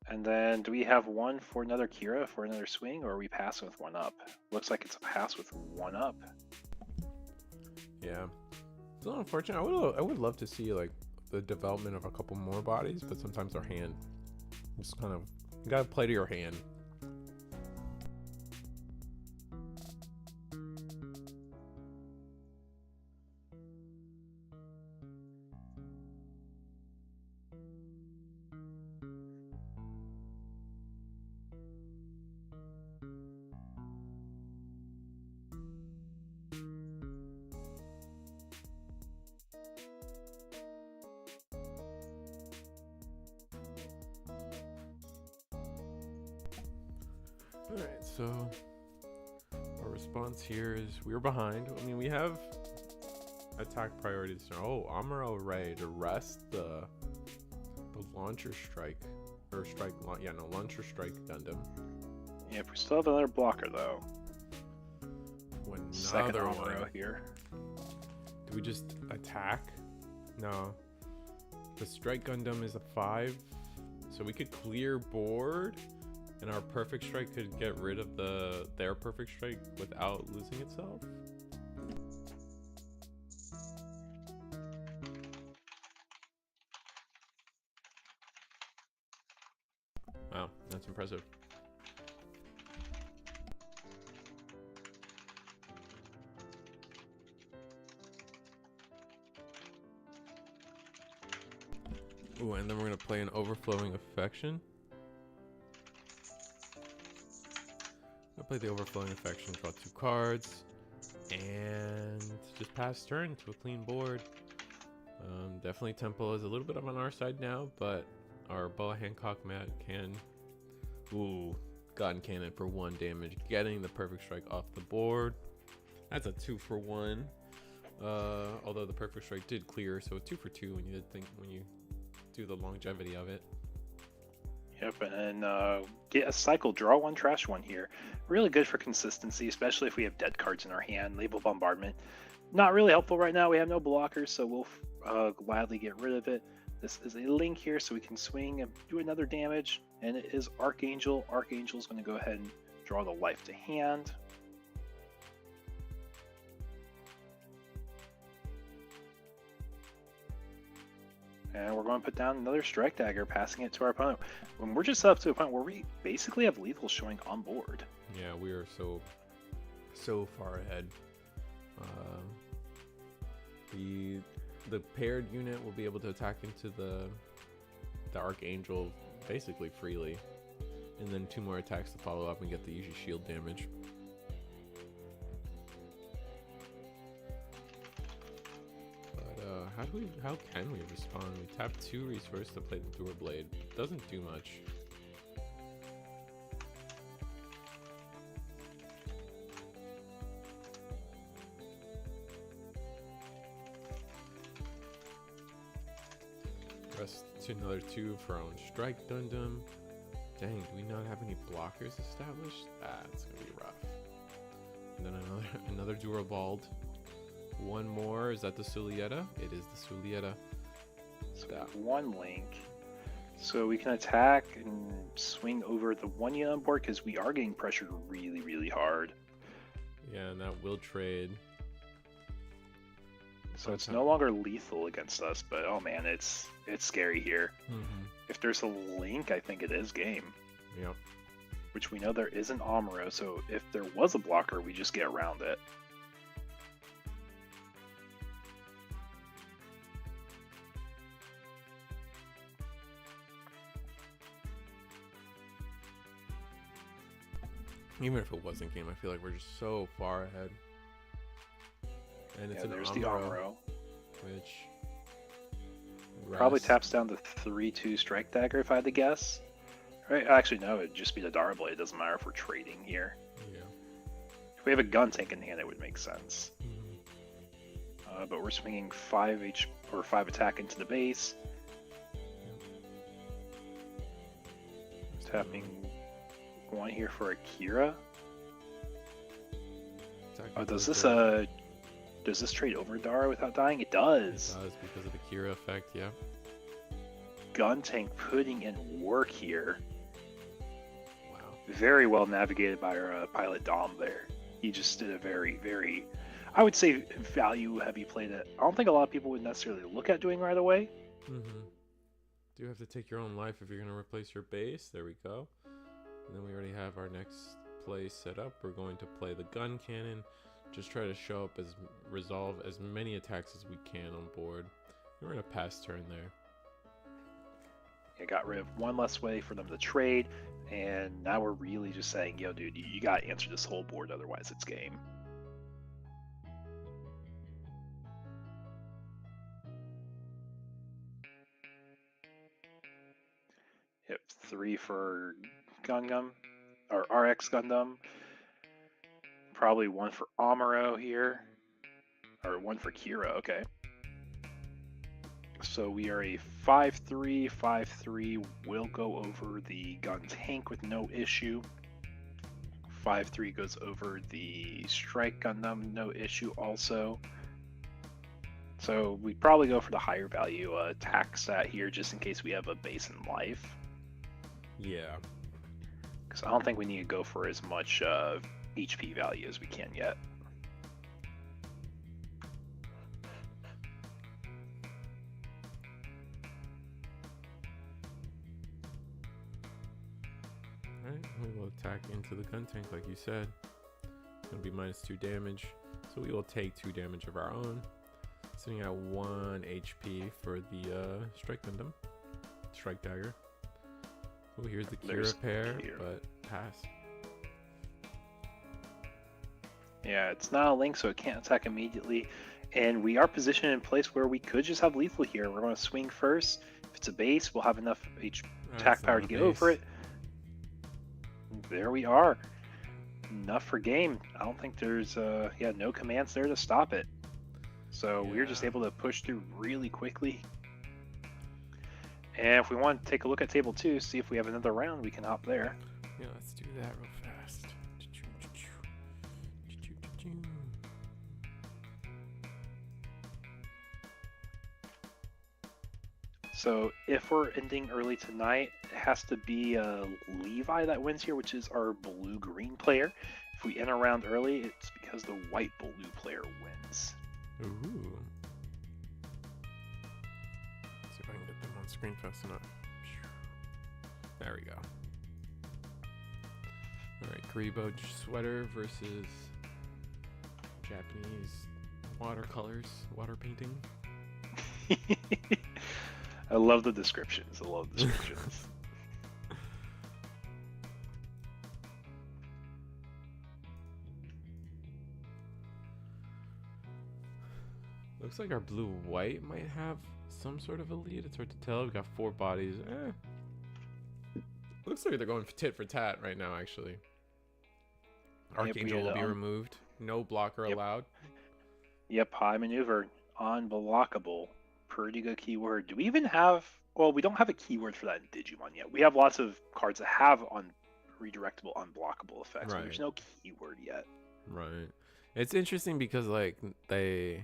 And then do we have one for another Kira for another swing, or are we passing with 1 up? Looks like it's a pass with 1 up. Yeah. It's a little unfortunate. I would love to see like the development of a couple more bodies, but sometimes our hand just kind of, you gotta play to your hand. Alright, so our response here is we're behind. I mean, we have attack priorities. Oh, Amuro Ray to rest the launcher strike. Or strike, yeah, no, launcher strike Gundam. Yep, we still have another blocker though. Second Another Amuro one here. Do we just attack? No. The strike Gundam is a 5, so we could clear board. And our perfect strike could get rid of their perfect strike without losing itself. Wow, that's impressive. Ooh, and then we're gonna play an overflowing affection. I'll play the overflowing affection, draw 2 cards, and just pass turn to a clean board. Definitely tempo is a little bit on our side now, but our Boa Hancock mat can, gun cannon for 1 damage, getting the perfect strike off the board. That's a 2 for 1. Although the perfect strike did clear, so a 2 for 2 when you do the longevity of it. Yep, and get a cycle, draw 1, trash 1 here. Really good for consistency, especially if we have dead cards in our hand. Label Bombardment, not really helpful right now. We have no blockers, so we'll gladly get rid of it. This is a link here, so we can swing and do another damage, and it is Archangel. Archangel's going to go ahead and draw the life to hand. And we're going to put down another Strike Dagger, passing it to our opponent. When we're just up to a point where we basically have lethal showing on board. Yeah, we are so far ahead. The paired unit will be able to attack into the Archangel basically freely, and then 2 more attacks to follow up and get the usual shield damage. How can we respond? We tap 2 resources to play the Thor Blade. It doesn't do much. Rest to another 2 for our own Strike Gundam. Dang, do we not have any blockers established? That's gonna be rough. And then another Durabald. 1 more. Is that the Sulieta? It is the Sulieta. So we have 1 link. So we can attack and swing over the 1 unit on board because we are getting pressured really, really hard. Yeah, and that will trade. So it's no longer lethal against us, but oh man, it's scary here. Mm-hmm. If there's a link, I think it is game. Yep. Which we know there is an Amuro, so if there was a blocker, we just get around it. Even if it wasn't game, I feel like we're just so far ahead. And it's there's an the Amuro, Amuro. which probably taps down the 3/2 Strike Dagger if I had to guess. Right? Actually, no, it'd just be the Dara Blade. It doesn't matter if we're trading here. Yeah. If we have a gun tank in hand, it would make sense. But we're swinging 5 attack into the base. Tapping 1 here for Akira. Oh, does this trade over Dara without dying? It does. It does because of the Kira effect, yeah. Gun tank putting in work here. Wow. Very well navigated by our pilot Dom there. He just did a very, very, I would say, value heavy play that I don't think a lot of people would necessarily look at doing right away. Do have to take your own life if you're going to replace your base. There we go. And then we already have our next play set up. We're going to play the gun cannon. Just try to show up resolve as many attacks as we can on board. We're going to pass turn there. It got rid of one less way for them to trade, and now we're really just saying, yo, dude, you got to answer this whole board, otherwise it's game. Yep, 3 for Gundam, or RX Gundam. Probably 1 for Amuro here, or 1 for Kira, okay. So we are a 5-3, 5-3. Will go over the gun tank with no issue. 5-3 goes over the strike Gundam, no issue also. So we probably go for the higher value attack stat here, just in case we have a base in life. Yeah. Because I don't think we need to go for as much HP value as we can yet. Alright, we will attack into the gun tank like you said. It's going to be -2 damage. So we will take 2 damage of our own. Sitting at 1 HP for the strike Gundam. Strike dagger. Oh, here's the Kira pair, but pass. Yeah, it's not a link, so it can't attack immediately. And we are positioned in a place where we could just have lethal here. We're going to swing first. If it's a base, we'll have enough attack power to get over it. There we are. Enough for game. I don't think there's no commands there to stop it. So we're just able to push through really quickly. And if we want to take a look at table 2, see if we have another round, we can hop there. Yeah, let's do that real fast. So if we're ending early tonight, it has to be Levi that wins here, which is our blue-green player. If we end a round early, it's because the white-blue player wins. Ooh. See if I can get them on screen fast enough. There we go. Alright, Gribo sweater versus Japanese watercolors, water painting. I love the descriptions. I love the descriptions. Looks like our blue-white might have some sort of a lead. It's hard to tell. We've got 4 bodies. Looks like they're going tit for tat right now, actually. Archangel will be removed. No blocker allowed. Yep, high maneuver. Unblockable. Pretty good keyword. Do we even have... Well, we don't have a keyword for that in Digimon yet. We have lots of cards that have redirectable, unblockable effects, but there's no keyword yet. Right. It's interesting because, like, they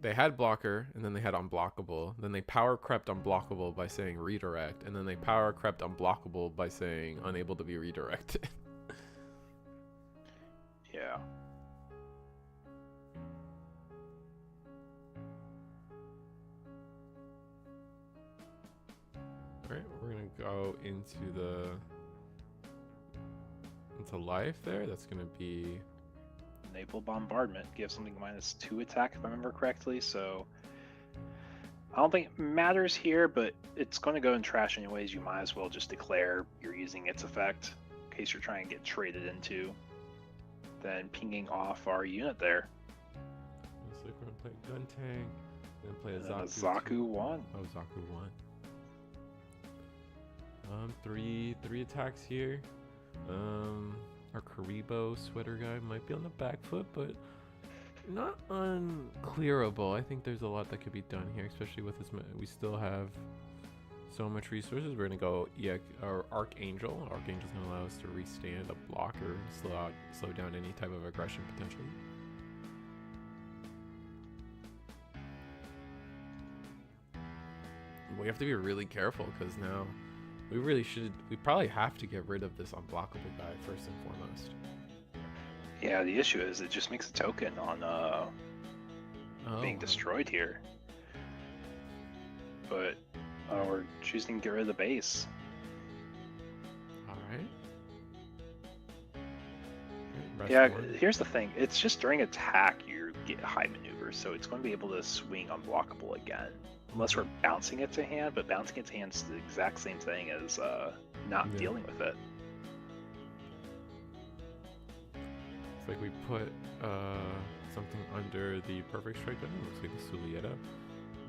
had blocker, and then they had unblockable. Then they power crept unblockable by saying redirect, and then they power crept unblockable by saying unable to be redirected. Yeah. Alright, we're gonna go into life there. That's gonna be Naval bombardment gives something -2 attack if I remember correctly, so I don't think it matters here, but it's going to go in trash anyways. You might as well just declare you're using its effect in case you're trying to get traded into. Then pinging off our unit there. So we're gonna play gun tank, then play a Zaku 1. Oh, Zaku 1. Three attacks here. Our Karibo sweater guy might be on the back foot, but not unclearable. I think there's a lot that could be done here, especially with this. We still have so much resources. We're gonna go EX or Archangel. Archangel's gonna allow us to restand a blocker, slow down any type of aggression potentially. We have to be really careful because now we probably have to get rid of this unblockable guy first and foremost. Yeah, the issue is it just makes a token on being destroyed here. But we're choosing to get rid of the base. Alright. Yeah, here's the thing. It's just during attack you get high maneuver, so it's going to be able to swing unblockable again. Unless we're bouncing it to hand, but bouncing it to hand is the exact same thing as not dealing with it. It's like we put something under the perfect strike button. Looks like the Sulieta.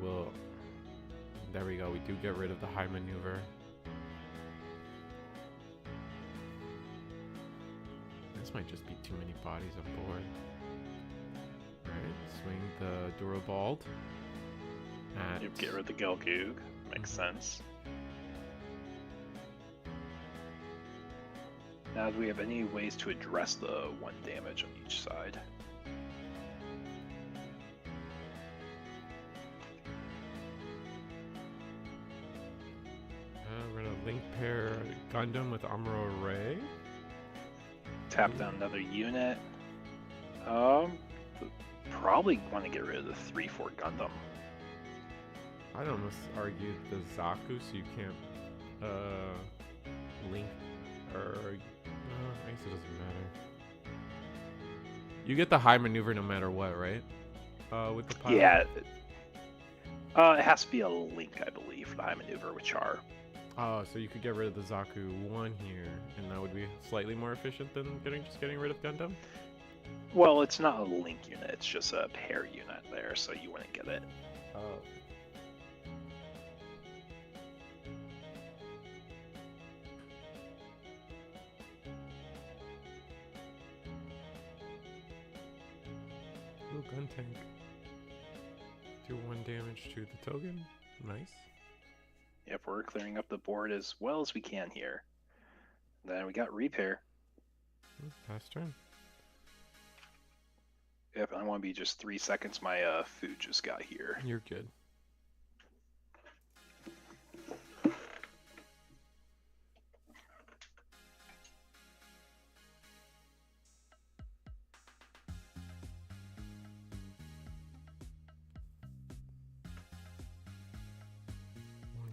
Well, there we go. We do get rid of the high maneuver. This might just be too many bodies on board. Alright, swing the Durabald. You get rid of the Gelgoog. Makes sense. Now, do we have any ways to address the 1 damage on each side? We're gonna link pair Gundam with Amuro Ray. Tap down another unit. Probably want to get rid of the 3-4 Gundam. I'd almost argue the Zaku, so you can't link, or I guess it doesn't matter. You get the high maneuver no matter what, right? With the pilot? Yeah. It has to be a link, I believe, for the high maneuver, which are. Oh, so you could get rid of the Zaku 1 here, and that would be slightly more efficient than getting rid of Gundam? Well, it's not a link unit, it's just a pair unit there, so you wouldn't get it. Oh. Ooh, gun tank. Do 1 damage to the token. Nice. Yep, we're clearing up the board as well as we can here. Then we got repair. Pass turn. Yep, I want to be just 3 seconds. My food just got here. You're good.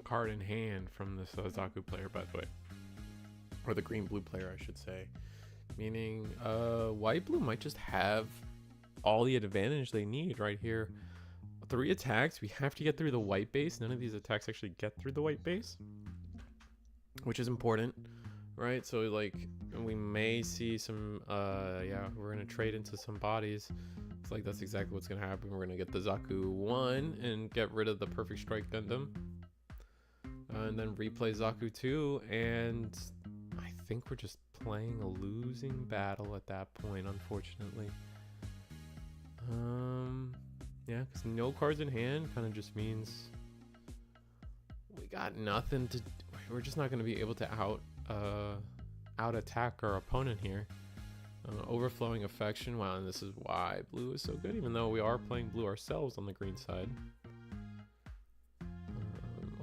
Card in hand from this Zaku player, by the way, or the green-blue player, I should say. Meaning, white-blue might just have all the advantage they need right here. 3 attacks. We have to get through the white base. None of these attacks actually get through the white base, which is important, right? So like, we may see some. Yeah, we're gonna trade into some bodies. It's like that's exactly what's gonna happen. We're gonna get the Zaku 1 and get rid of the Perfect Strike Gundam. And then replay Zaku 2, and I think we're just playing a losing battle at that point, unfortunately. Yeah, because no cards in hand kind of just means we got nothing to. We're just not going to be able to out attack our opponent here. Overflowing affection. Wow, and this is why blue is so good, even though we are playing blue ourselves on the green side.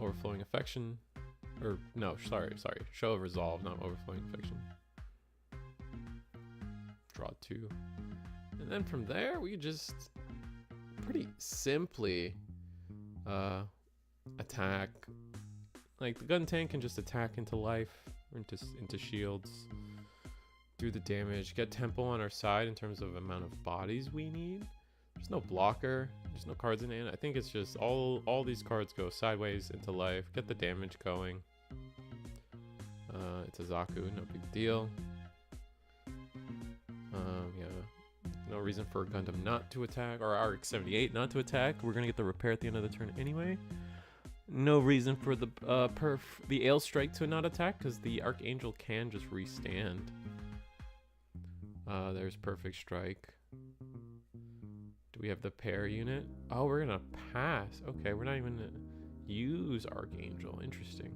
Overflowing affection, or no, sorry, show of resolve, not overflowing affection. Draw 2, and then from there we just pretty simply attack. Like the gun tank can just attack into life, or into shields, do the damage, get tempo on our side in terms of amount of bodies we need. There's no blocker. There's no cards in hand. I think it's just all these cards go sideways into life. Get the damage going. It's a Zaku, no big deal. Yeah, no reason for Gundam not to attack, or RX-78 not to attack. We're gonna get the repair at the end of the turn anyway. No reason for the Ale Strike to not attack, because the Archangel can just restand. There's Perfect Strike. Do we have the pair unit? Oh, we're gonna pass. Okay, we're not even gonna use Archangel. Interesting.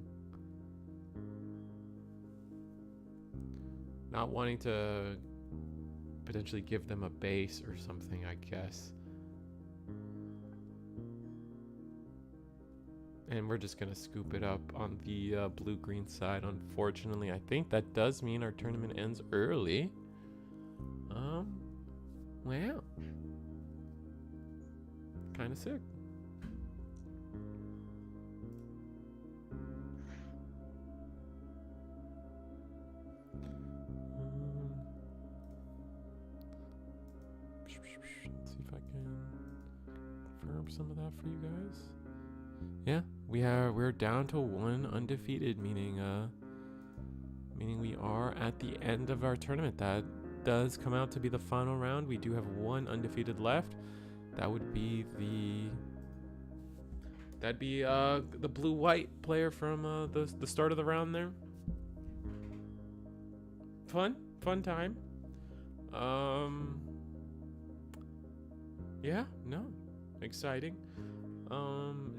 Not wanting to potentially give them a base or something, I guess. And we're just gonna scoop it up on the blue-green side. Unfortunately, I think that does mean our tournament ends early. Wow. Kind of sick. Let's see if I can confirm some of that for you guys. Yeah, we're down to 1 undefeated, meaning we are at the end of our tournament. That does come out to be the final round. We do have 1 undefeated left. That would be the blue-white player from the start of the round there. Fun time. Yeah, no, exciting.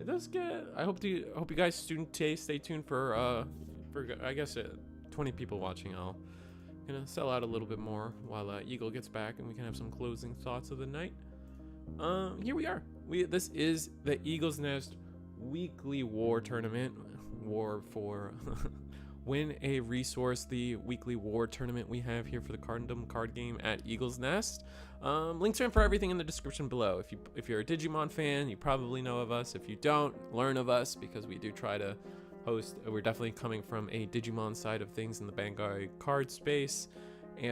It does get. I hope you guys stay tuned for I guess 20 people watching. I'll gonna sell out a little bit more while Eagle gets back and we can have some closing thoughts of the night. Here we are. This is the Eagle's Nest weekly war tournament. War for win a resource. The weekly war tournament we have here for the Gundam card game at Eagle's Nest. Links are in for everything in the description below. If you're a Digimon fan, you probably know of us. If you don't, learn of us, because we do try to host. We're definitely coming from a Digimon side of things in the Bangai card space.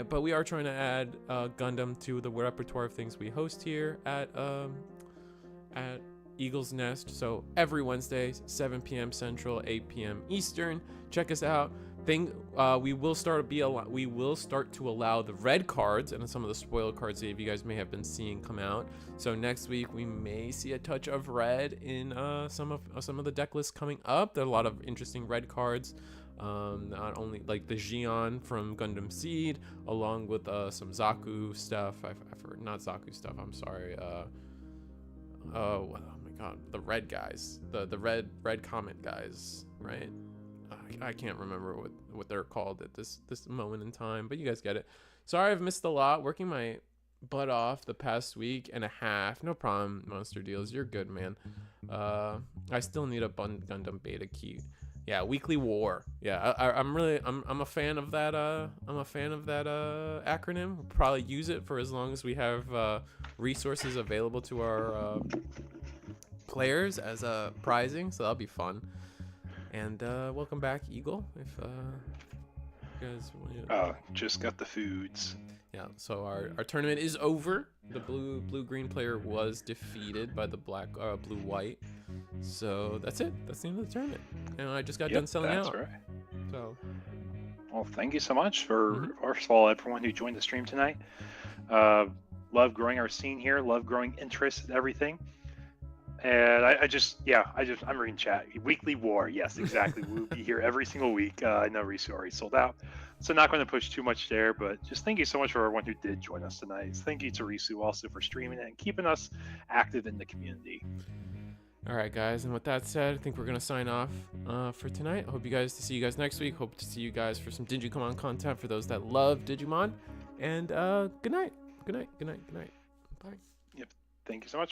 But we are trying to add Gundam to the repertoire of things we host here at Eagle's Nest. So every Wednesday, 7 p.m. Central, 8 p.m. Eastern. Check us out. We will start to allow the red cards and some of the spoiled cards that you guys may have been seeing come out. So next week we may see a touch of red in some of the deck lists coming up. There are a lot of interesting red cards. Not only like the Xion from Gundam Seed, along with some Zaku stuff. Not Zaku stuff. I'm sorry. Oh my God, the red guys, the red comet guys, right? I can't remember what they're called at this moment in time, but you guys get it. Sorry, I've missed a lot. Working my butt off the past week and a half. No problem, Monster Deals. You're good, man. I still need a Gundam beta key. Yeah, weekly war. Yeah, I'm a fan of that. I'm a fan of that acronym. We'll probably use it for as long as we have resources available to our players as prizing. So that'll be fun. And welcome back, Eagle. If you guys want to... just got the foods. Yeah. So our tournament is over. The blue-green player was defeated by the blue-white. So that's it. That's the end of the tournament. And I just got done selling out. That's right. So, well, thank you so much for first of all everyone who joined the stream tonight. Love growing our scene here. Love growing interest in everything. And I'm reading chat. Weekly war, yes, exactly. We'll be here every single week. I know Risu already sold out, so not going to push too much there. But just thank you so much for everyone who did join us tonight. Thank you to Risu also for streaming it and keeping us active in the community. All right, guys, and with that said, I think we're gonna sign off for tonight. I hope to see you guys next week. Hope to see you guys for some Digimon content for those that love Digimon. And good night. Bye. Yep. Thank you so much.